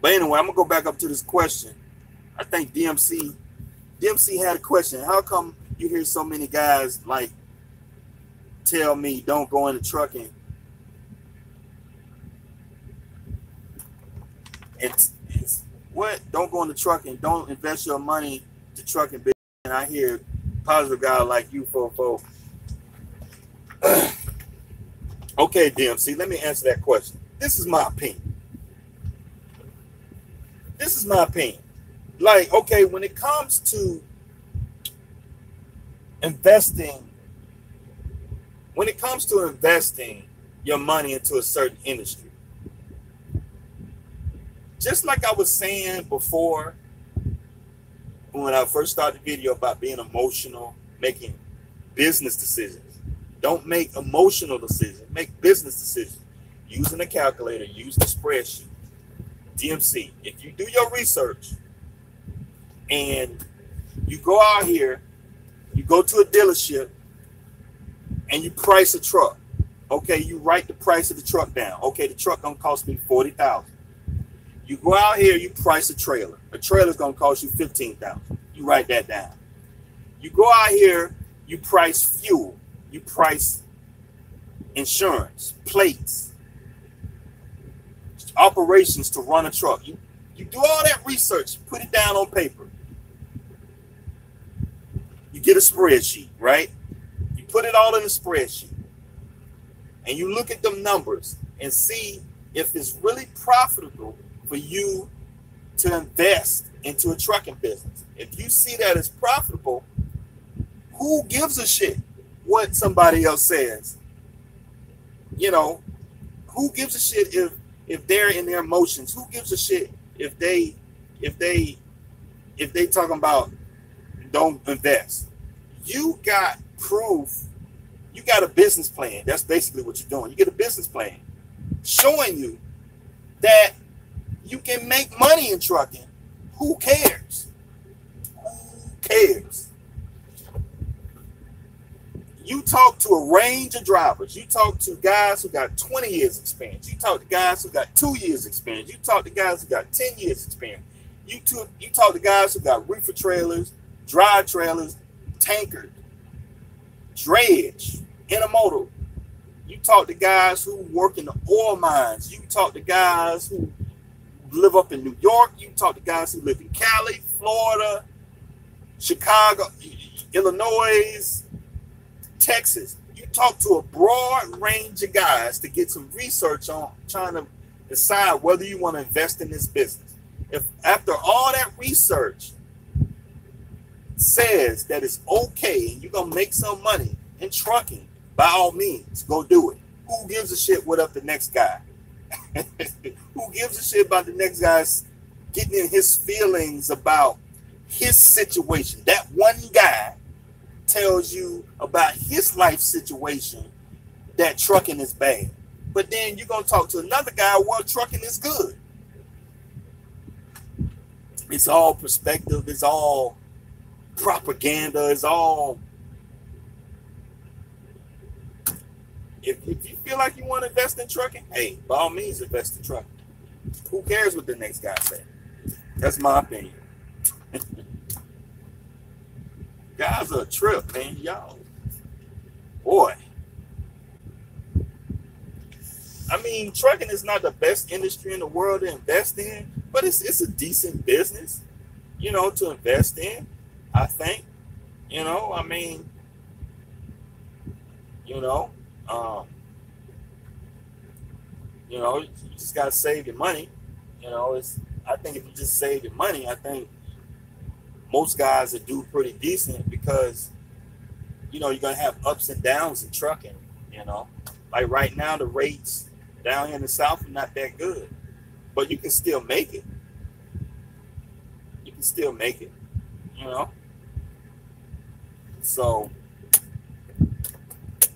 But anyway, I'm going to go back up to this question. I think DMC had a question. How come you hear so many guys like tell me don't go into trucking? It's what? Don't go into trucking. Don't invest your money to trucking business. And I hear positive guy like you, Fofo. Okay, DMC, let me answer that question. This is my opinion. Like, okay, when it comes to investing your money into a certain industry, just like I was saying before, when I first started the video about being emotional, making business decisions. Don't make emotional decisions, make business decisions. Using a calculator, use the spreadsheet. DMC, if you do your research and you go out here, you go to a dealership and you price a truck. Okay, you write the price of the truck down. Okay, the truck gonna cost me $40,000. You go out here, you price a trailer. A trailer's gonna cost you $15,000. You write that down. You go out here, you price fuel, you price insurance, plates, operations to run a truck. You do all that research, put it down on paper. You get a spreadsheet, right? You put it all in a spreadsheet. And you look at them numbers. and see if it's really profitable for you to invest into a trucking business. If you see that it's profitable, who gives a shit what somebody else says? You know, who gives a shit if they're in their emotions? Who gives a shit if they talking about don't invest? You got proof. You got a business plan. That's basically what you're doing. You get a business plan showing you that you can make money in trucking. Who cares? Who cares? You talk to a range of drivers. You talk to guys who got 20 years experience. You talk to guys who got 2 years experience. You talk to guys who got 10 years experience. You talk to guys who got reefer trailers, drive trailers, tankers, dredge, intermodal. You talk to guys who work in the oil mines. You talk to guys who live up in New York. You talk to guys who live in Cali, Florida, Chicago, Illinois, Texas. You talk to a broad range of guys to get some research on trying to decide whether you want to invest in this business. If after all that research says that it's okay and you're going to make some money in trucking, by all means, go do it. Who gives a shit what up the next guy? Who gives a shit about the next guy's getting in his feelings about his situation? That one guy tells you about his life situation that trucking is bad. But then you're going to talk to another guy, well, trucking is good. It's all perspective. It's all propaganda. It's all... If you feel like you want to invest in trucking, hey, by all means, invest in trucking. Who cares what the next guy says? That's my opinion. Guys are a trip, man. Y'all. Boy. I mean, trucking is not the best industry in the world to invest in, but it's a decent business, you know, to invest in, I think. You know, I mean, you know, you just got to save your money. You know, I think if you just save your money, I think most guys would do pretty decent because, you know, you're going to have ups and downs in trucking, you know. Like right now, the rates down here in the South are not that good, but you can still make it. You can still make it, you know. So,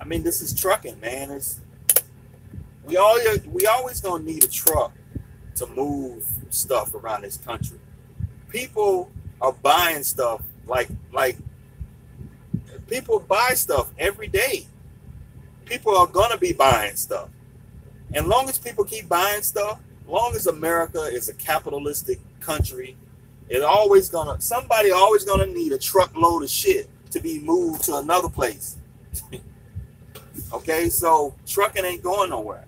I mean, this is trucking, man. We always gonna need a truck to move stuff around this country. People are buying stuff like people buy stuff every day. People are gonna be buying stuff. And long as people keep buying stuff, long as America is a capitalistic country, somebody always gonna need a truckload of shit to be moved to another place. Okay, so trucking ain't going nowhere.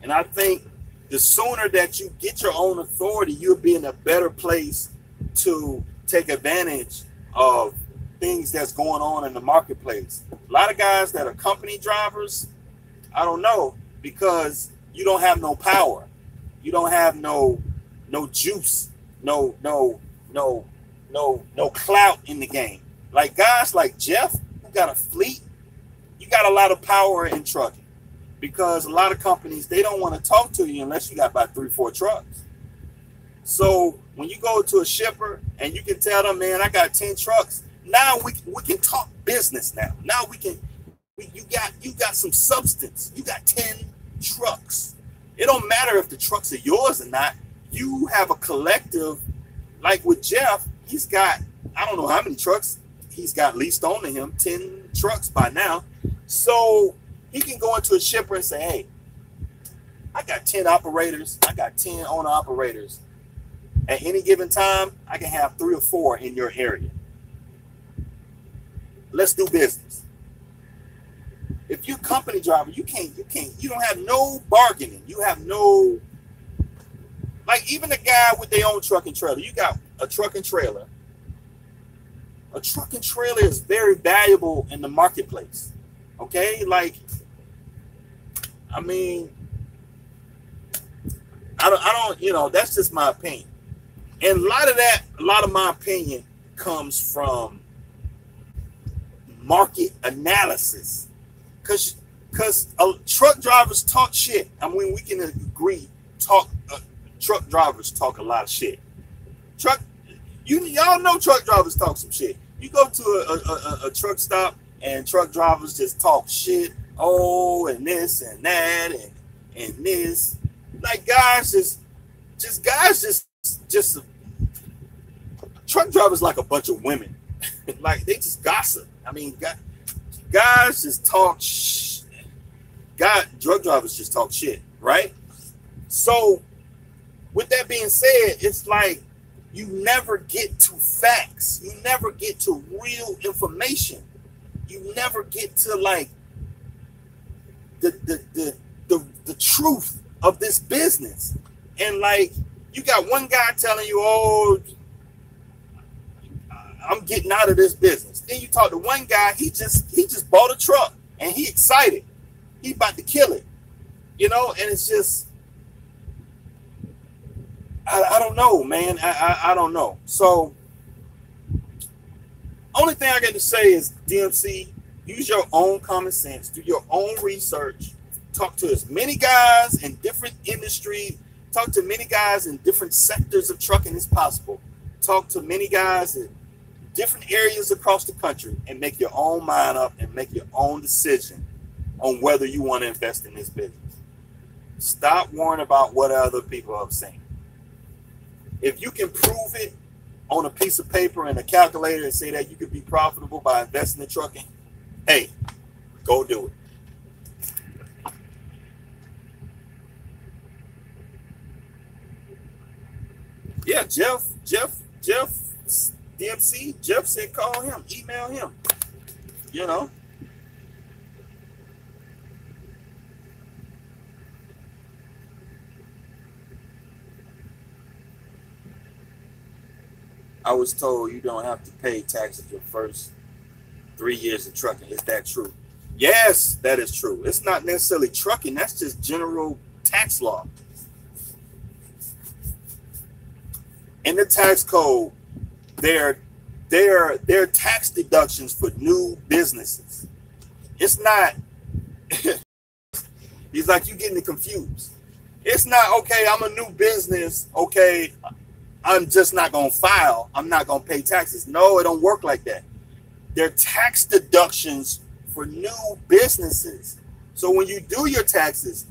And I think the sooner that you get your own authority, you'll be in a better place to take advantage of things that's going on in the marketplace. A lot of guys that are company drivers, I don't know, because you don't have no power. You don't have no juice, no clout in the game. Like guys like Jeff, who got a fleet, you got a lot of power in trucking. Because a lot of companies, they don't want to talk to you unless you got about 3-4 trucks. So when you go to a shipper and you can tell them, man, I got 10 trucks. Now we can talk business now. Now you got some substance. You got 10 trucks. It don't matter if the trucks are yours or not. You have a collective, like with Jeff, he's got, I don't know how many trucks he's got leased on to him, 10 trucks by now. So he can go into a shipper and say, hey, I got 10 operators. I got 10 owner operators. At any given time, I can have 3 or 4 in your area. Let's do business. If you're a company driver, you don't have no bargaining. You have no, like even the guy with their own truck and trailer. You got a truck and trailer. A truck and trailer is very valuable in the marketplace. Okay, like I mean, I don't, you know, that's just my opinion. And a lot of my opinion comes from market analysis, because truck drivers talk shit. I mean, we can agree. Truck drivers talk a lot of shit. Y'all know truck drivers talk some shit. You go to a truck stop and truck drivers just talk shit. Oh, and this and that and this. Like guys just truck drivers like a bunch of women. Like they just gossip. I mean, guys just talk drug drivers just talk shit, right? So with that being said, it's like you never get to facts. You never get to real information. You never get to like the truth of this business. And like you got one guy telling you, oh, I'm getting out of this business. Then you talk to one guy, he just bought a truck and he excited. He about to kill it. You know, and it's just I don't know, man. I don't know. So only thing I got to say is DMC, use your own common sense, do your own research, talk to as many guys in different industries, talk to many guys in different sectors of trucking as possible. Talk to many guys in different areas across the country and make your own mind up and make your own decision on whether you want to invest in this business. Stop worrying about what other people are saying. If you can prove it on a piece of paper and a calculator and say that you could be profitable by investing in trucking, hey, go do it. Yeah, Jeff, DMC, Jeff said call him, email him, you know. I was told you don't have to pay taxes your first 3 years of trucking. Is that true? Yes, that is true. It's not necessarily trucking. That's just general tax law. In the tax code, there are tax deductions for new businesses. It's not. He's like, you getting it confused. It's not, okay, I'm a new business. Okay, I'm just not going to file. I'm not going to pay taxes. No, it don't work like that. There are tax deductions for new businesses. So when you do your taxes,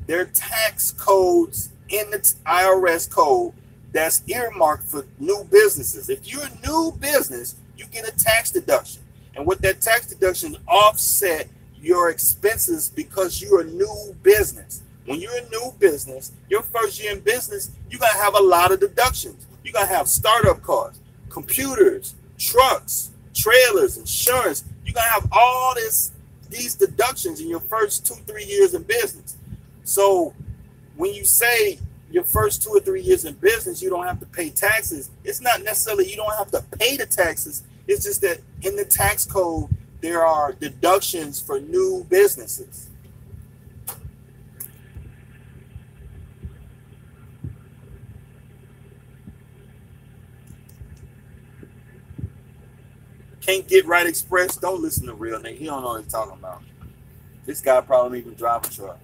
there are tax codes in the IRS code that's earmarked for new businesses. If you're a new business, you get a tax deduction. And with that tax deduction, offset your expenses because you're a new business. When you're a new business, your first year in business, you're going to have a lot of deductions. You're going to have startup costs, computers, trucks, trailers, insurance. You're going to have all these deductions in your first 2-3 years in business. So when you say your first 2 or 3 years in business, you don't have to pay taxes, it's not necessarily you don't have to pay the taxes. It's just that in the tax code, there are deductions for new businesses. Can't Get Right Express. Don't listen to real nigga. He don't know what he's talking about. This guy probably even drive a truck.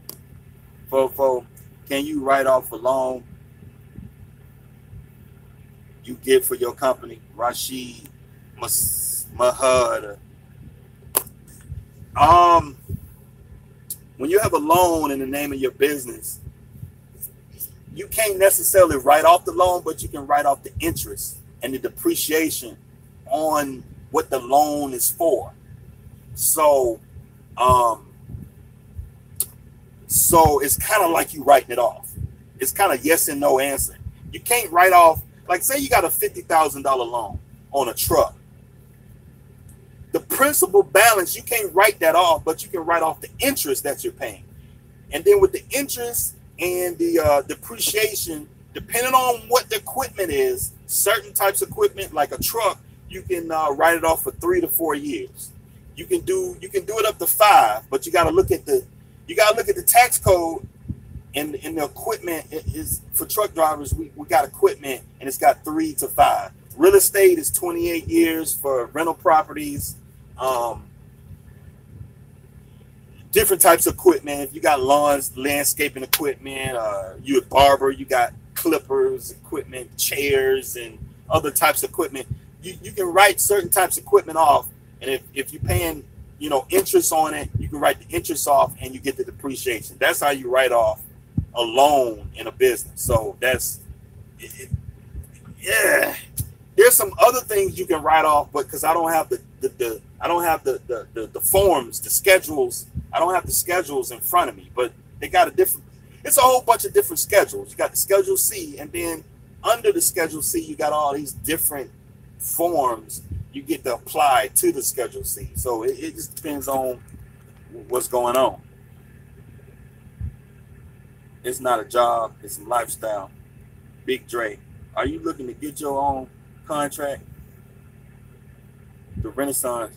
Fofo, can you write off a loan you get for your company? Rashid Mahad. When you have a loan in the name of your business, you can't necessarily write off the loan, but you can write off the interest and the depreciation on what the loan is for. So it's kind of like you writing it off. It's kind of yes and no answer. You can't write off, like say you got a $50,000 loan on a truck. The principal balance, you can't write that off, but you can write off the interest that you're paying. And then with the interest and the depreciation, depending on what the equipment is, certain types of equipment like a truck, you can write it off for 3 to 4 years. You can do it up to 5, but you got to look at the tax code and the equipment is for truck drivers. We got equipment and it's got 3 to 5. Real estate is 28 years for rental properties. Different types of equipment. If you got lawns, landscaping equipment, you a barber, you got clippers, equipment, chairs, and other types of equipment. You can write certain types of equipment off, and if you're paying, interest on it, you can write the interest off, and you get the depreciation. That's how you write off a loan in a business. So that's it. Yeah. There's some other things you can write off, but because I don't have the forms, the schedules. I don't have the schedules in front of me, but they got it's a whole bunch of different schedules. You got the Schedule C, and then under the Schedule C, you got all these different forms you get to apply to the Schedule C. So it just depends on what's going on. It's not a job, it's a lifestyle. Big Dre, are you looking to get your own contract? The Renaissance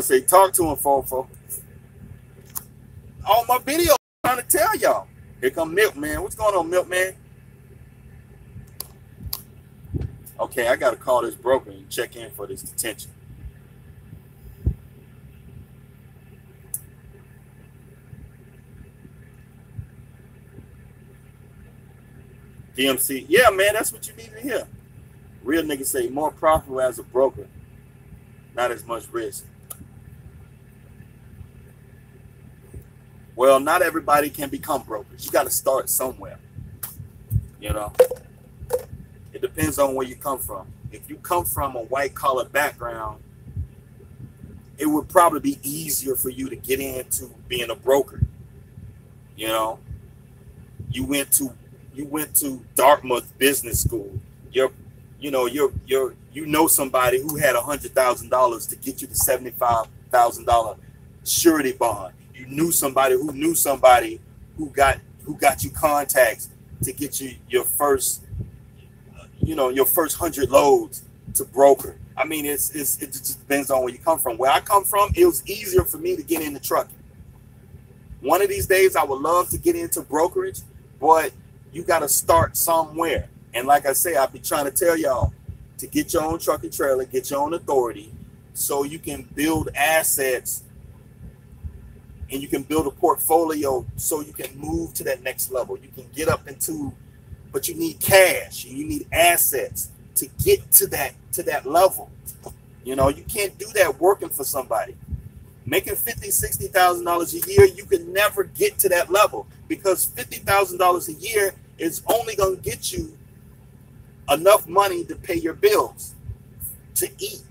say, talk to him, Fofo. On my video, I'm trying to tell y'all. Here come Milkman. What's going on, Milkman? Okay, I got to call this broker and check in for this detention. DMC. Yeah, man, that's what you need to hear. Real niggas say more profitable as a broker, not as much risk. Well, not everybody can become brokers. You got to start somewhere. It depends on where you come from. If you come from a white collar background, it would probably be easier for you to get into being a broker. You went to Dartmouth Business School. You know somebody who had $100,000 to get you the $75,000 surety bond. You knew somebody who got you contacts to get you your first 100 loads to broker. I mean, it just depends on where you come from. Where I come from, it was easier for me to get into trucking. One of these days, I would love to get into brokerage, but you got to start somewhere. And like I say, I'll be trying to tell y'all to get your own truck and trailer, get your own authority, so you can build assets and you can build a portfolio so you can move to that next level. You can get up into, but you need cash and you need assets to get to that level. You can't do that working for somebody. Making $50,000, $60,000 a year, you can never get to that level because $50,000 a year is only going to get you enough money to pay your bills, to eat.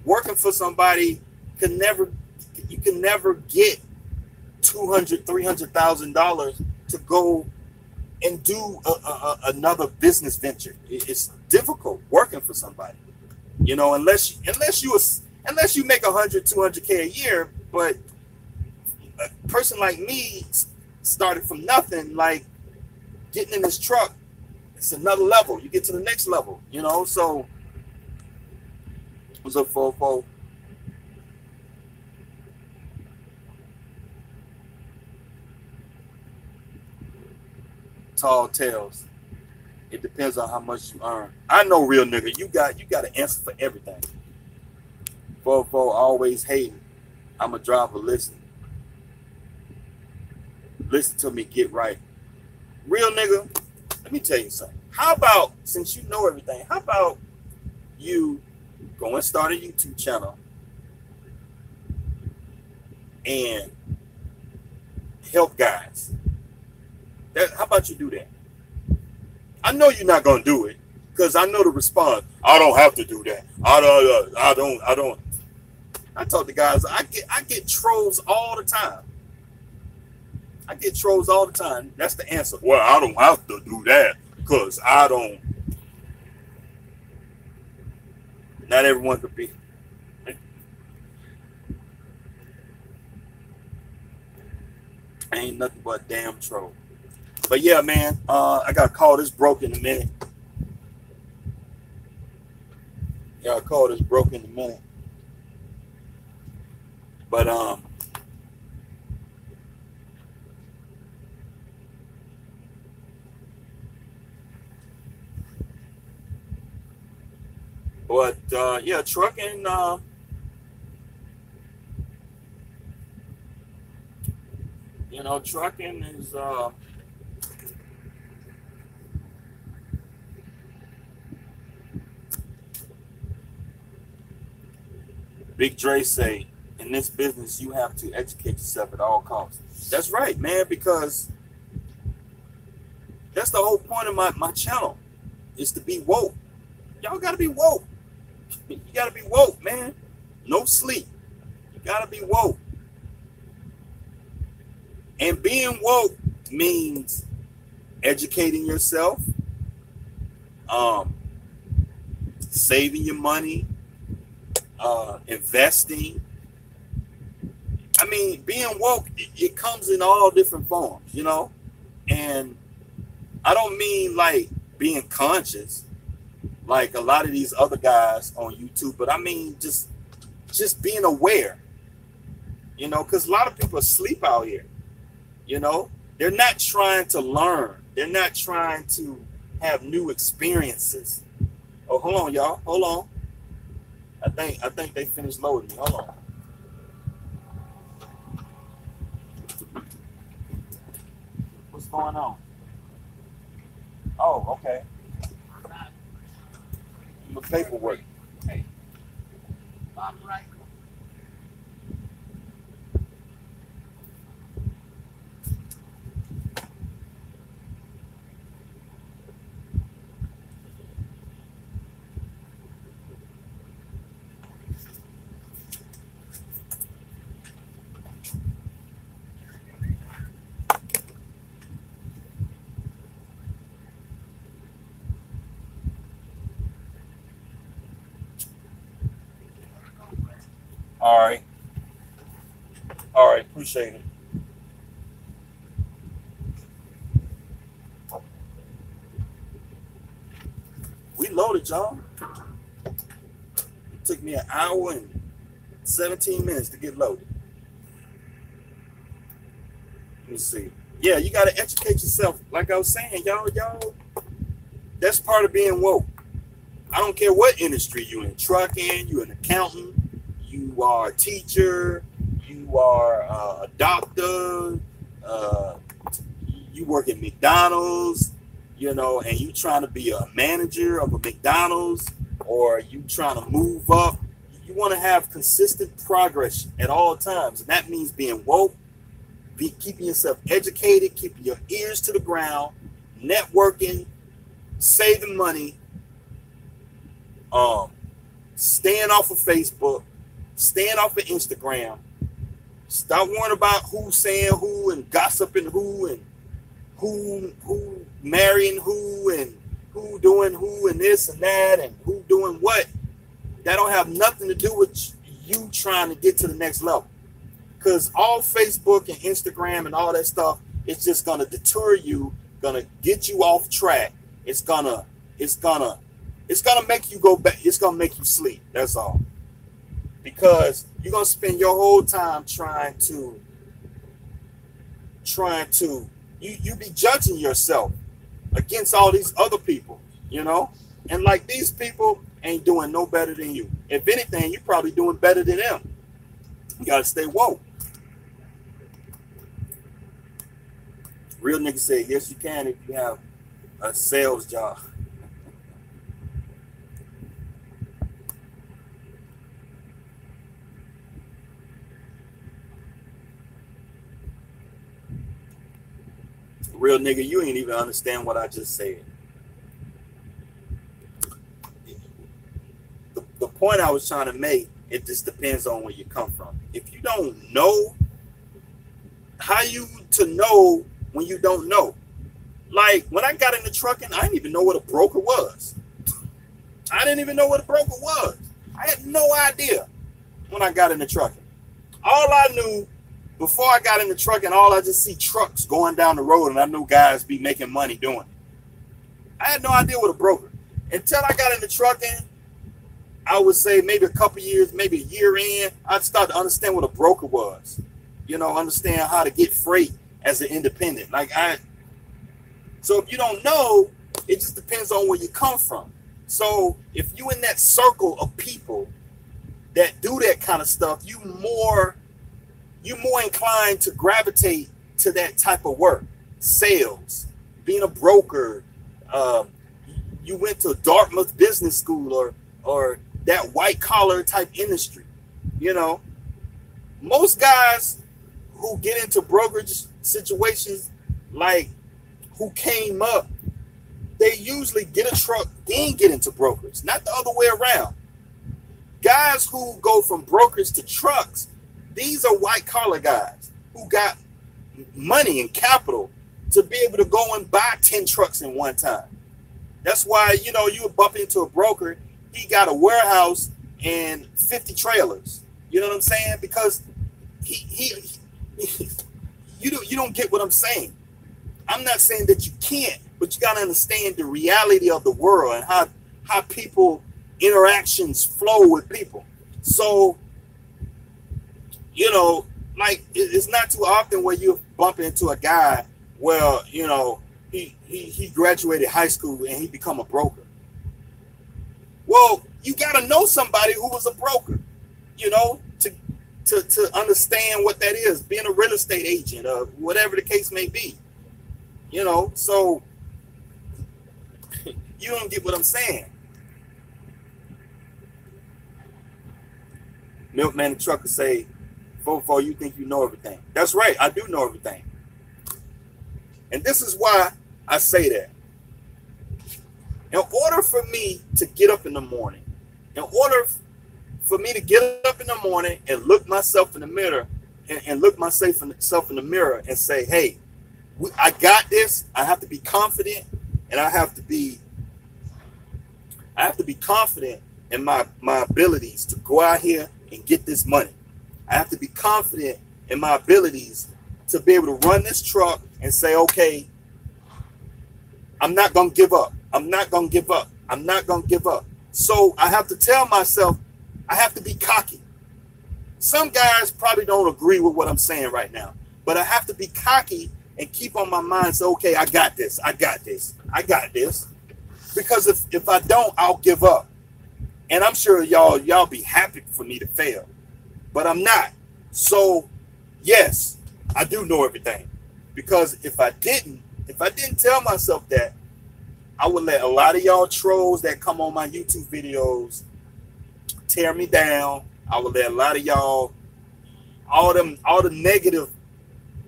Working for somebody you can never get $200,000, $300,000 to go and do another business venture. It's difficult working for somebody, unless you make 100, 200K a year. But a person like me started from nothing, like getting in this truck. It's another level. You get to the next level, So, what's up, Fofo? Tall tales. It depends on how much you earn. I know, real nigga. You got to answer for everything. Fofo always hating. I'm a driver. Listen to me. Get right. Real nigga. Let me tell you something. How about, since you know everything, how about you go and start a YouTube channel and help guys? How about you do that? I know you're not gonna do it because I know the response. I don't have to do that. I don't. I talk to guys. I get trolls all the time. That's the answer. Well, I don't have to do that because I don't. Not everyone could be. Ain't nothing but a damn troll. But yeah, man, I got to call this broke in a minute. Yeah, I'll call this broke in a minute. But yeah, trucking. You know, trucking is Big Dre say, in this business, you have to educate yourself at all costs. That's right, man, because that's the whole point of my channel, is to be woke. Y'all got to be woke. You got to be woke, man. No sleep. You got to be woke. And being woke means educating yourself, saving your money, investing. I mean, being woke, it comes in all different forms, you know? And I don't mean like being conscious, like a lot of these other guys on YouTube, but I mean just being aware, you know, because a lot of people sleep out here, you know? They're not trying to learn. They're not trying to have new experiences. Oh, hold on, y'all. Hold on. I think they finished loading me. Hold on. What's going on? Oh, okay. The paperwork. Hey. I'm right. All right. All right. Appreciate it. We loaded, y'all. It took me an hour and 17 minutes to get loaded. Let me see. Yeah, you got to educate yourself. Like I was saying, y'all, that's part of being woke. I don't care what industry you're in. Trucking, you're an accountant, you are a teacher, you are a doctor, you work at McDonald's, you know, and you trying to be a manager of a McDonald's, or you trying to move up. You want to have consistent progress at all times. And that means being woke, keeping yourself educated, keeping your ears to the ground, networking, saving money, staying off of Facebook, staying off of Instagram. Stop worrying about who's saying who and gossiping who and who marrying who and who doing who and this and that and who doing what. That don't have nothing to do with you trying to get to the next level. Because all Facebook and Instagram and all that stuff, it's just gonna deter you, gonna get you off track. It's gonna make you go back. It's gonna make you sleep. That's all. Because you're gonna spend your whole time trying to you be judging yourself against all these other people, you know? And like, these people ain't doing no better than you. If anything, you're probably doing better than them. You gotta stay woke. Real nigga said, yes, you can if you have a sales job. Real nigga, you ain't even understand what I just said. The point I was trying to make, it just depends on where you come from. If you don't know, how you to know when you don't know? Like, when I got into trucking, I didn't even know what a broker was. I didn't even know what a broker was. I had no idea when I got into trucking. All I knew before I got into trucking, all I just see trucks going down the road, and I knew guys be making money doing it. I had no idea what a broker. Until I got into trucking, I would say maybe a couple years, maybe a year in, I'd start to understand what a broker was. You know, understand how to get freight as an independent. So if you don't know, it just depends on where you come from. So if you in that circle of people that do that kind of stuff, you more inclined to gravitate to that type of work. Sales, being a broker, you went to Dartmouth Business School or that white collar type industry. You know, most guys who get into brokerage situations, like who came up, they usually get a truck, then get into brokerage, not the other way around. Guys who go from brokerage to trucks, these are white collar guys who got money and capital to be able to go and buy 10 trucks in one time. That's why, you know, you would bump into a broker, he got a warehouse and 50 trailers. You know what I'm saying? Because you don't get what I'm saying. I'm not saying that you can't, but you got to understand the reality of the world and how people interactions flow with people. So, you know, like it's not too often where you bump into a guy where, you know, he graduated high school and he become a broker. Well, you got to know somebody who was a broker, you know, to understand what that is, being a real estate agent or whatever the case may be, you know. So you don't get what I'm saying. Milkman the trucker say, "Fofo, you think you know everything." That's right, I do know everything. And this is why I say that. In order for me to get up in the morning, in order for me to get up in the morning and look myself in the mirror and look myself in the mirror and say, hey, I got this. I have to be confident, and I have to be confident in my abilities to go out here and get this money. I have to be confident in my abilities to be able to run this truck and say, okay, I'm not going to give up. I'm not going to give up. I'm not going to give up. So I have to tell myself, I have to be cocky. Some guys probably don't agree with what I'm saying right now, but I have to be cocky and keep on my mind, say, okay, I got this. I got this. I got this. Because if I don't, I'll give up. And I'm sure y'all be happy for me to fail, but I'm not. So yes, I do know everything, because if I didn't tell myself that, I would let a lot of y'all trolls that come on my YouTube videos tear me down. I would let a lot of y'all, all the negative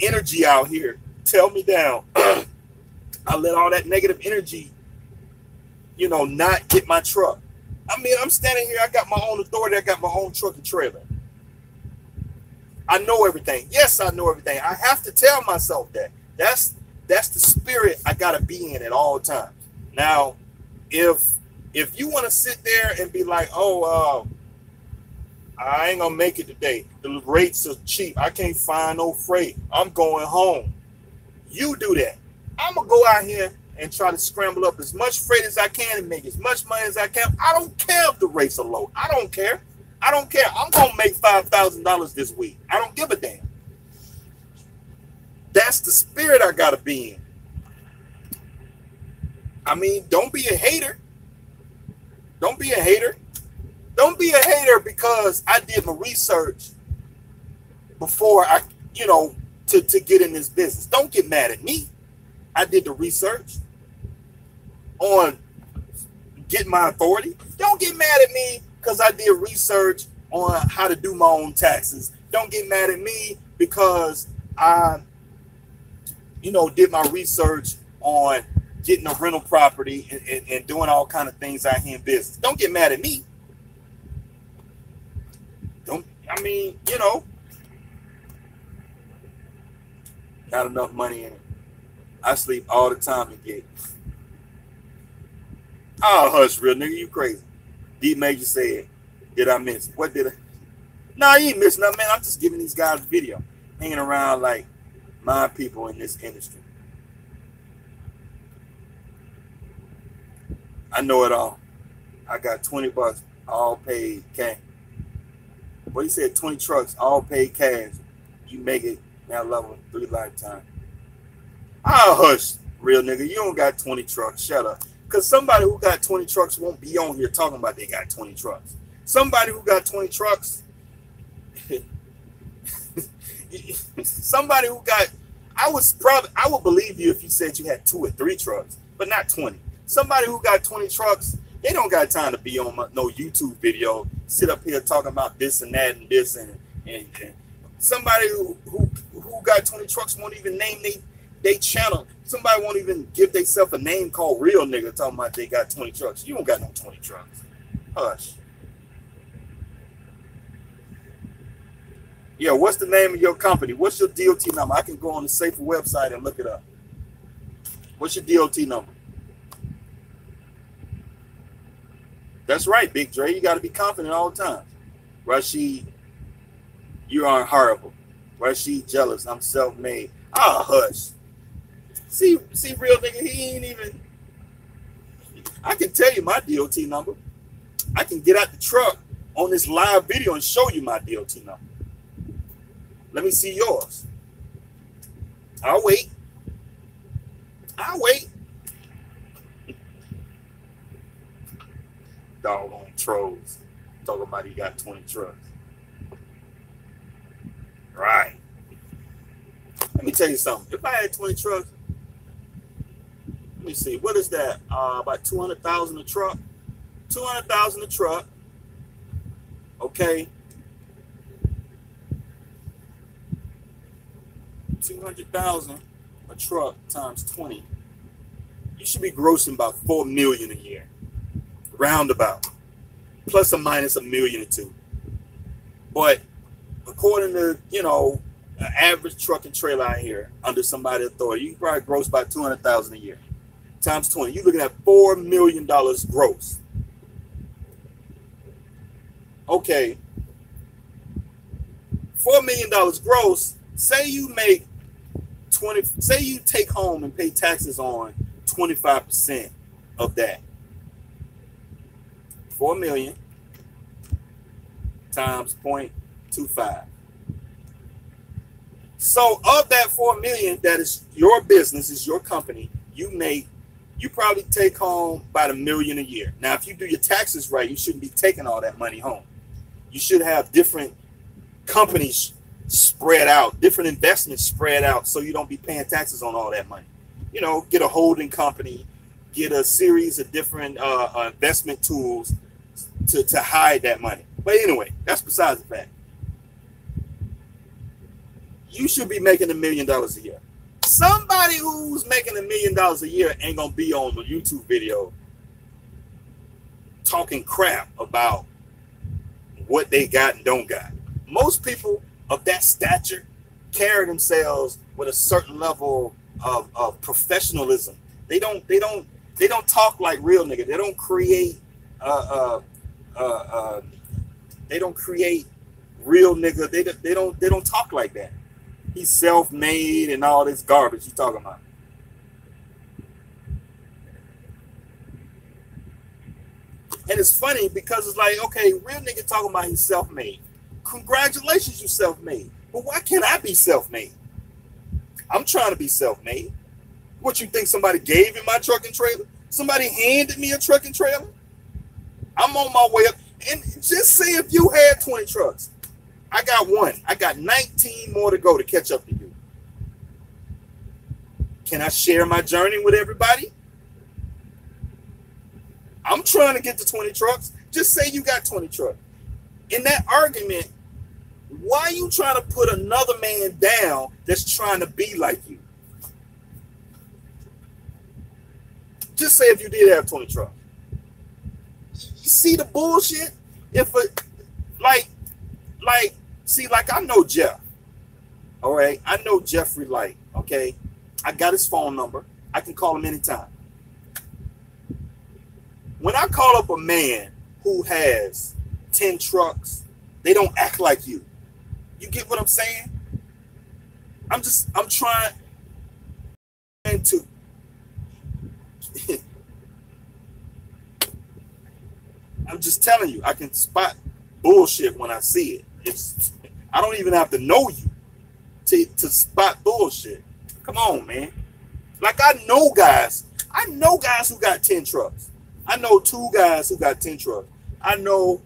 energy out here, tear me down. I let all that negative energy, you know, not get my truck. I mean, I'm standing here, I got my own authority, I got my own truck and trailer. I know everything. Yes, I know everything. I have to tell myself that. That's the spirit I gotta be in at all times. Now, if you want to sit there and be like, oh, I ain't gonna make it today, the rates are cheap, I can't find no freight, I'm going home. You do that. I'm gonna go out here and try to scramble up as much freight as I can and make as much money as I can. I don't care if the rates are low. I don't care. I don't care. I'm gonna make $5,000 this week. I don't give a damn. That's the spirit I gotta be in. I mean, don't be a hater. Don't be a hater. Don't be a hater because I did my research before I, you know, to get in this business. Don't get mad at me. I did the research on getting my authority. Don't get mad at me because I did research on how to do my own taxes. Don't get mad at me because I, you know, did my research on getting a rental property and doing all kind of things out here in business. Don't get mad at me. I mean, you know, got enough money in it. I sleep all the time and get. Oh, hush, real nigga, you crazy. D Major said, did I miss? What did I? Nah, you ain't missing nothing, man. I'm just giving these guys a video, hanging around like my people in this industry. I know it all. I got $20 all paid cash. What he said, 20 trucks, all paid cash. You make it now level 3 lifetime. Ah, hush, real nigga. You don't got 20 trucks. Shut up. Because somebody who got 20 trucks won't be on here talking about they got 20 trucks. Somebody who got 20 trucks, somebody who got, I would believe you if you said you had 2 or 3 trucks, but not 20. Somebody who got 20 trucks, they don't got time to be on no YouTube video, sit up here talking about this and that and this and somebody who got 20 trucks won't even name they channel. Somebody won't even give themselves a name called Real Nigga talking about they got 20 trucks. You don't got no 20 trucks. Hush. Yeah, what's the name of your company? What's your DOT number? I can go on the Safer website and look it up. What's your DOT number? That's right, Big Dre. You got to be confident all the time. Rashid, you are horrible. Rashid, jealous. I'm self-made. Ah, hush. See, real nigga, he ain't even. I can tell you my DOT number. I can get out the truck on this live video and show you my DOT number. Let me see yours. I'll wait. Doggone trolls talking about he got 20 trucks. Right. Let me tell you something. If I had 20 trucks, let me see. What is that? About 200,000 a truck. 200,000 a truck. Okay. 200,000 a truck times 20. You should be grossing about 4 million a year. Roundabout. Plus or minus $1 million or $2 million. But according to, an average truck and trailer out here under somebody's authority, you can probably gross about 200,000 a year. Times 20. You're looking at $4 million gross. Okay. $4 million gross. Say you make 20, say you take home and pay taxes on 25% of that. 4 million times 0.25. So of that 4 million, that is your business, is your company, you probably take home about $1 million a year. Now, if you do your taxes right, you shouldn't be taking all that money home. You should have different companies spread out, different investments spread out, so you don't be paying taxes on all that money. Get a holding company, get a series of different investment tools to hide that money. But anyway, that's besides the fact. You should be making $1 million a year. Somebody who's making $1 million a year ain't gonna be on the YouTube video talking crap about what they got and don't got. Most people of that stature carry themselves with a certain level of professionalism. They don't talk like real nigga. They don't create real nigga. They don't talk like that. He's self-made and all this garbage you talking about. And it's funny because it's like, okay, real nigga talking about he's self-made. Congratulations, you self-made. But why can't I be self-made? I'm trying to be self-made. What, you think somebody gave me my truck and trailer? Somebody handed me a truck and trailer? I'm on my way up. And just say if you had 20 trucks. I got 1. I got 19 more to go to catch up to you. Can I share my journey with everybody? I'm trying to get to 20 trucks. Just say you got 20 trucks. In that argument, why are you trying to put another man down that's trying to be like you? Just say if you did have 20 trucks. You see the bullshit? Like I know Jeff. All right. I know Jeffrey Light. Okay. I got his phone number. I can call him anytime. When I call up a man who has 10 trucks, they don't act like you. You get what I'm saying? I'm trying to I'm just telling you, I can spot bullshit when I see it. I don't even have to know you to spot bullshit. Come on, man. Like I know guys who got 10 trucks. I know 2 guys who got 10 trucks. I know,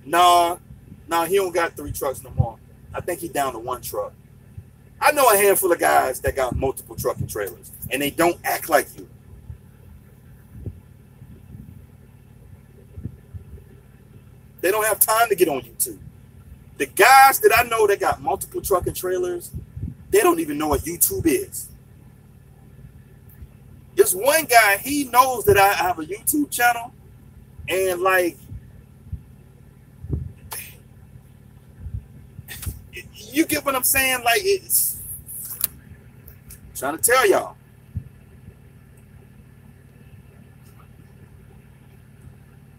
nah, he don't got 3 trucks no more. I think he down to 1 truck. I know a handful of guys that got multiple trucking trailers, and they don't act like you. They don't have time to get on YouTube. The guys that I know that got multiple trucking trailers, they don't even know what YouTube is. There's one guy, he knows that I have a YouTube channel, and like, you get what I'm saying? Like, it's I'm trying to tell y'all.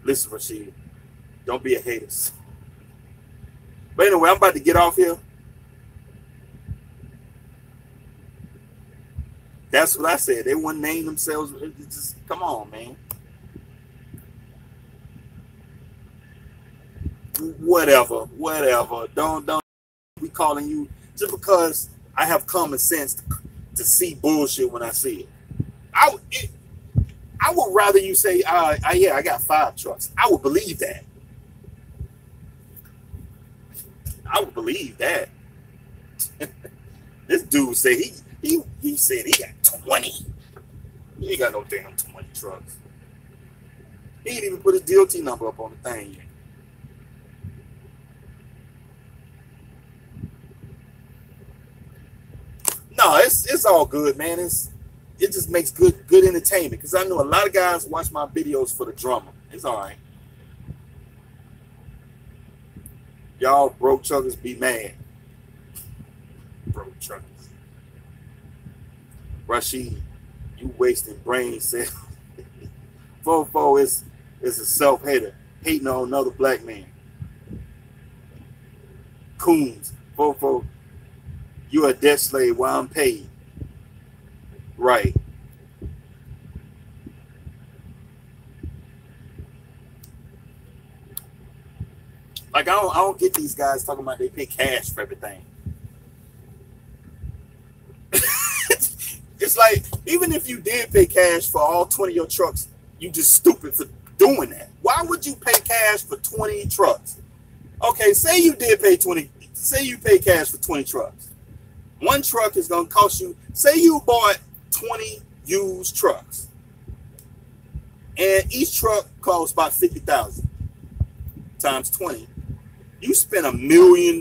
Listen, Rashid, don't be a hater. But anyway, I'm about to get off here. That's what I said. They wouldn't name themselves. Just come on, man. Whatever. Don't be calling you just because I have common sense to see bullshit when I see it. I would rather you say, yeah, I got 5 trucks. I would believe that. I would believe that. This dude said he said he got 20. He ain't got no damn 20 trucks. He didn't even put his DOT number up on the thing yet. No, it's all good, man. It just makes good entertainment, because I know a lot of guys watch my videos for the drama. It's all right. Y'all broke truckers be mad. Broke truckers. Rashid, you wasting brain cells. Fofo is a self-hater, hating on another black man. Coons, Fofo, you a debt slave while I'm paid. Right. Like I don't get these guys talking about they pay cash for everything. It's like, even if you did pay cash for all 20 of your trucks, you just stupid for doing that. Why would you pay cash for 20 trucks? Okay, say you did pay 20, say you pay cash for 20 trucks. One truck is gonna cost you, say you bought 20 used trucks, and each truck costs about $50,000 times 20. You spent $1 million.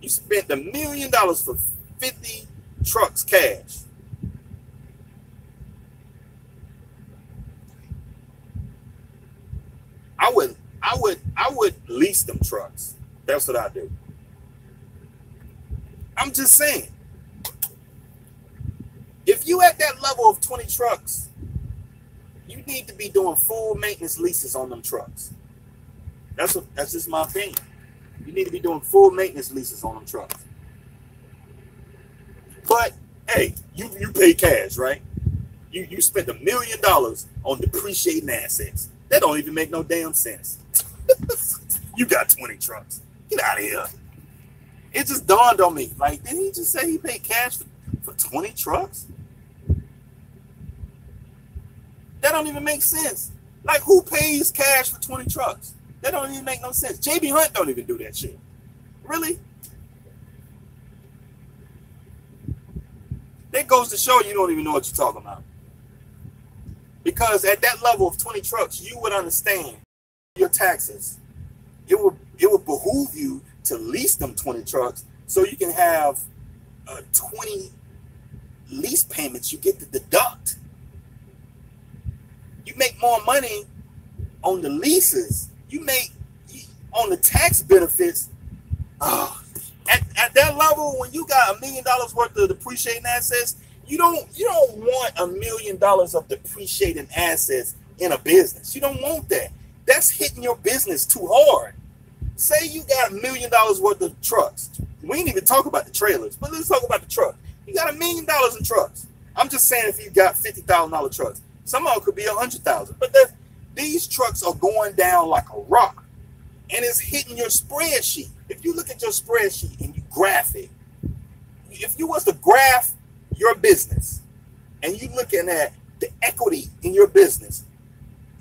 You spent $1 million for 50 trucks cash. I would lease them trucks. That's what I do. I'm just saying, if you at that level of 20 trucks, you need to be doing full maintenance leases on them trucks. That's just my opinion. You need to be doing full maintenance leases on them trucks. But hey, you pay cash, right? You spent $1 million on depreciating assets. That don't even make no damn sense. You got 20 trucks. Get out of here. It just dawned on me. Like, didn't he just say he paid cash for 20 trucks? That don't even make sense. Like, who pays cash for 20 trucks? That don't even make no sense. JB Hunt don't even do that shit. Really? That goes to show you don't even know what you're talking about. Because at that level of 20 trucks, you would understand your taxes. It would behoove you to lease them 20 trucks so you can have 20 lease payments you get to deduct. You make more money on the leases. You make on the tax benefits. At that level, when you got $1 million worth of depreciating assets, you don't want $1 million of depreciating assets in a business. You don't want that. That's hitting your business too hard. Say you got $1 million worth of trucks. We ain't even talk about the trailers, but let's talk about the truck. You got $1 million in trucks. I'm just saying if you got $50,000 trucks, some of them could be $100,000. But these trucks are going down like a rock, and it's hitting your spreadsheet. If you look at your spreadsheet and you graph it, if you was to graph your business and you looking at the equity in your business,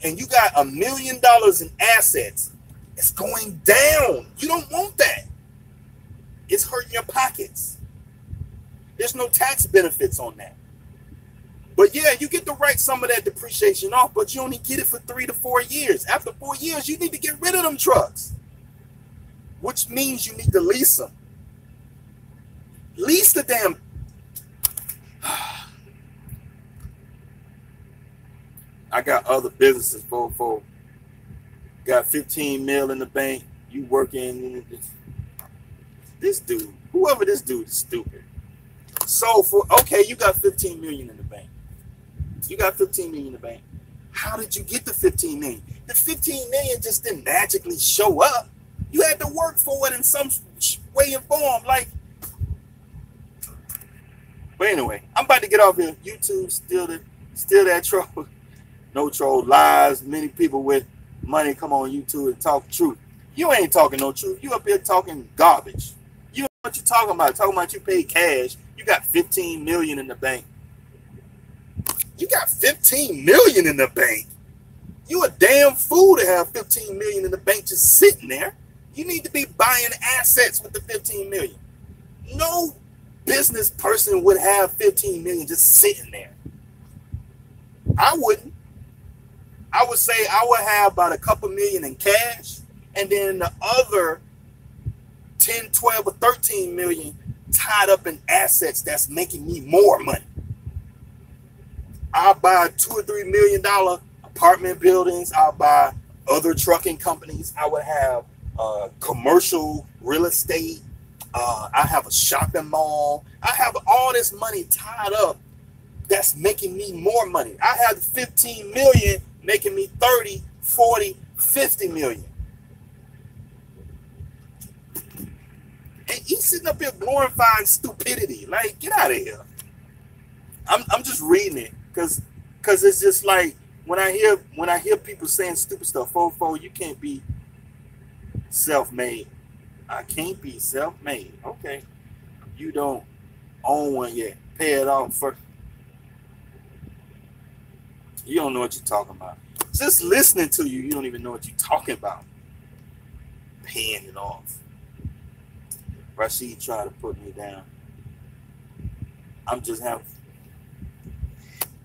and you got $1 million in assets, it's going down. You don't want that. It's hurting your pockets. There's no tax benefits on that. But yeah, you get to write some of that depreciation off, but you only get it for 3 to 4 years. After 4 years, you need to get rid of them trucks, which means you need to lease them. Lease the damn. I got other businesses, for got 15 mil in the bank. You working this dude, whoever this dude is stupid. So okay, you got 15 million in the bank. You got 15 million in the bank. How did you get the 15 million? The 15 million just didn't magically show up. You had to work for it in some way and form. But anyway, I'm about to get off here. YouTube still that troll. No troll lies. Many people with money come on YouTube and talk truth. You ain't talking no truth. You up here talking garbage. You know what you talking about? Talking about you paid cash. You got 15 million in the bank. You got 15 million in the bank. You a damn fool to have 15 million in the bank just sitting there. You need to be buying assets with the 15 million. No business person would have 15 million just sitting there. I wouldn't. I would say I would have about a couple million in cash, and then the other 10, 12, or 13 million tied up in assets that's making me more money. I'll buy $2 or $3 million apartment buildings. I'll buy other trucking companies. I would have commercial real estate. I have a shopping mall. I have all this money tied up that's making me more money. I have 15 million making me 30, 40, 50 million. And he's sitting up here glorifying stupidity. Like, get out of here. I'm just reading it because it's just like when I hear people saying stupid stuff, Fofo, you can't be self-made. I can't be self-made. Okay. You don't own one yet. Pay it off first. You don't know what you're talking about. Just listening to you, you don't even know what you're talking about. Paying it off. Rashid tried to put me down. I'm just having.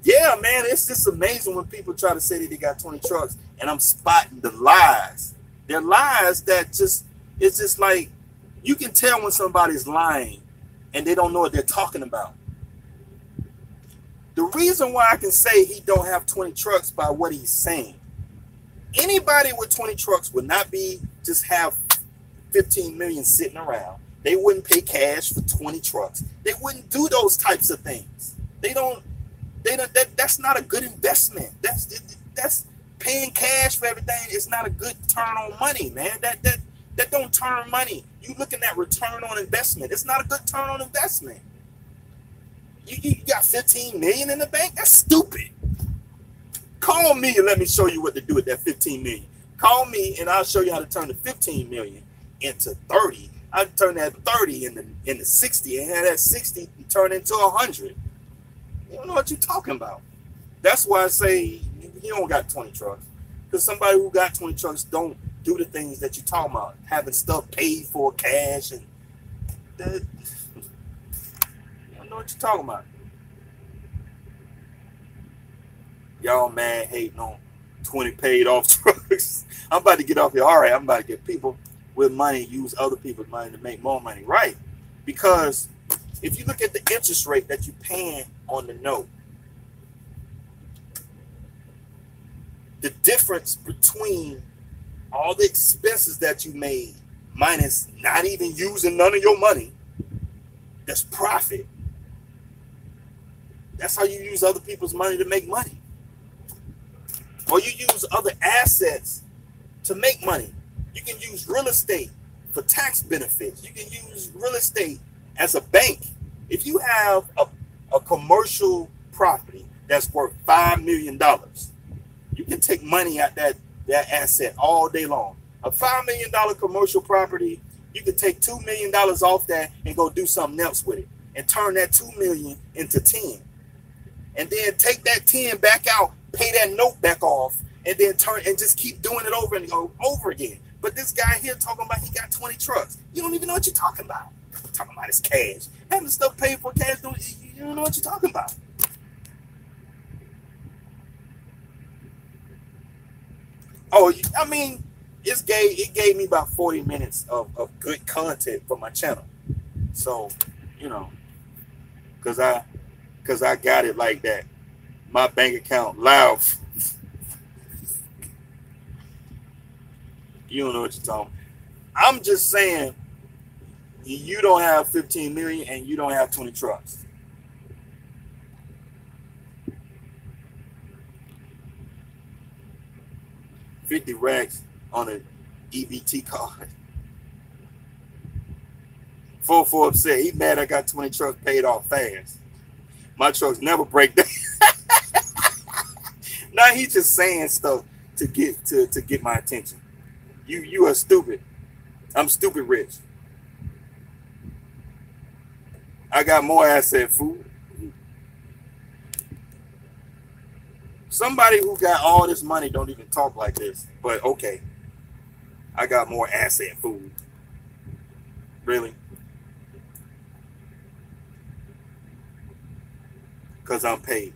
Yeah, man, it's just amazing when people try to say that they got 20 trucks, and I'm spotting the lies. They're lies that just, it's just like, you can tell when somebody's lying and they don't know what they're talking about. The reason why I can say he don't have 20 trucks by what he's saying. Anybody with 20 trucks would not be just have 15 million sitting around. They wouldn't pay cash for 20 trucks. They wouldn't do those types of things. That's not a good investment. That's paying cash for everything. It's not a good turn on money, man. That don't turn money. You looking at return on investment. It's not a good turn on investment. You got 15 million in the bank? That's stupid. Call me and let me show you what to do with that 15 million. Call me and I'll show you how to turn the 15 million into 30. I'll turn that 30 into 60 and have that 60 turn into 100. You don't know what you're talking about. That's why I say you don't got 20 trucks. Because somebody who got 20 trucks don't do the things that you're talking about. Having stuff paid for cash and that. You know what you're talking about. Y'all mad hating on 20 paid off trucks. I'm about to get off here. All right, I'm about to get people with money use other people's money to make more money. Right. Because if you look at the interest rate that you're paying on the note, the difference between all the expenses that you made minus not even using none of your money, that's profit. That's how you use other people's money to make money. Or you use other assets to make money. You can use real estate for tax benefits. You can use real estate as a bank. If you have a commercial property that's worth $5 million, you can take money out that asset all day long. A $5 million commercial property, you can take $2 million off that and go do something else with it and turn that $2 million into 10. And then take that 10 back out, pay that note back off, and then turn and just keep doing it over and over again. But this guy here talking about he got 20 trucks. You don't even know what you're talking about. You're talking about his cash. Having stuff paid for cash, you don't know what you're talking about. Oh, I mean, it gave me about 40 minutes of good content for my channel. So, you know, because I got it like that. My bank account loud. You don't know what you're talking about. I'm just saying, you don't have 15 million and you don't have 20 trucks. $50 racks on an EBT card. 4 upset. He mad I got 20 trucks paid off fast. My trucks never break down. Now he's just saying stuff to get my attention. You are stupid. I'm stupid rich. I got more asset food. Somebody who got all this money don't even talk like this. But okay. I got more asset food. Really? Because I'm paid.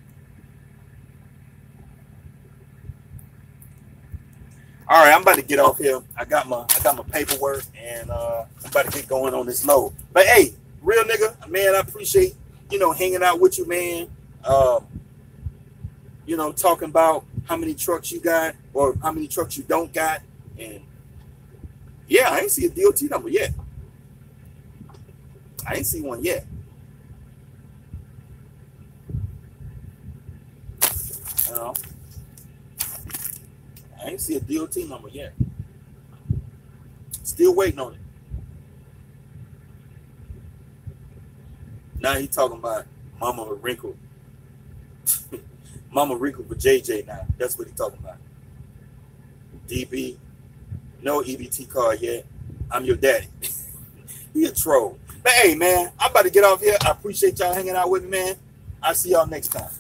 All right, I'm about to get off here. I got my paperwork and I'm about to get going on this load. But hey, real nigga, man, I appreciate, hanging out with you, man. Talking about how many trucks you got or how many trucks you don't got. And yeah, I ain't see a DOT number yet. I ain't see one yet. I ain't see a DOT number yet. Still waiting on it. Now he talking about Mama Wrinkle. Mama Wrinkle for JJ now. That's what he talking about. DB, no EBT card yet. I'm your daddy. He a troll. But hey, man, I'm about to get off here. I appreciate y'all hanging out with me, man. I'll see y'all next time.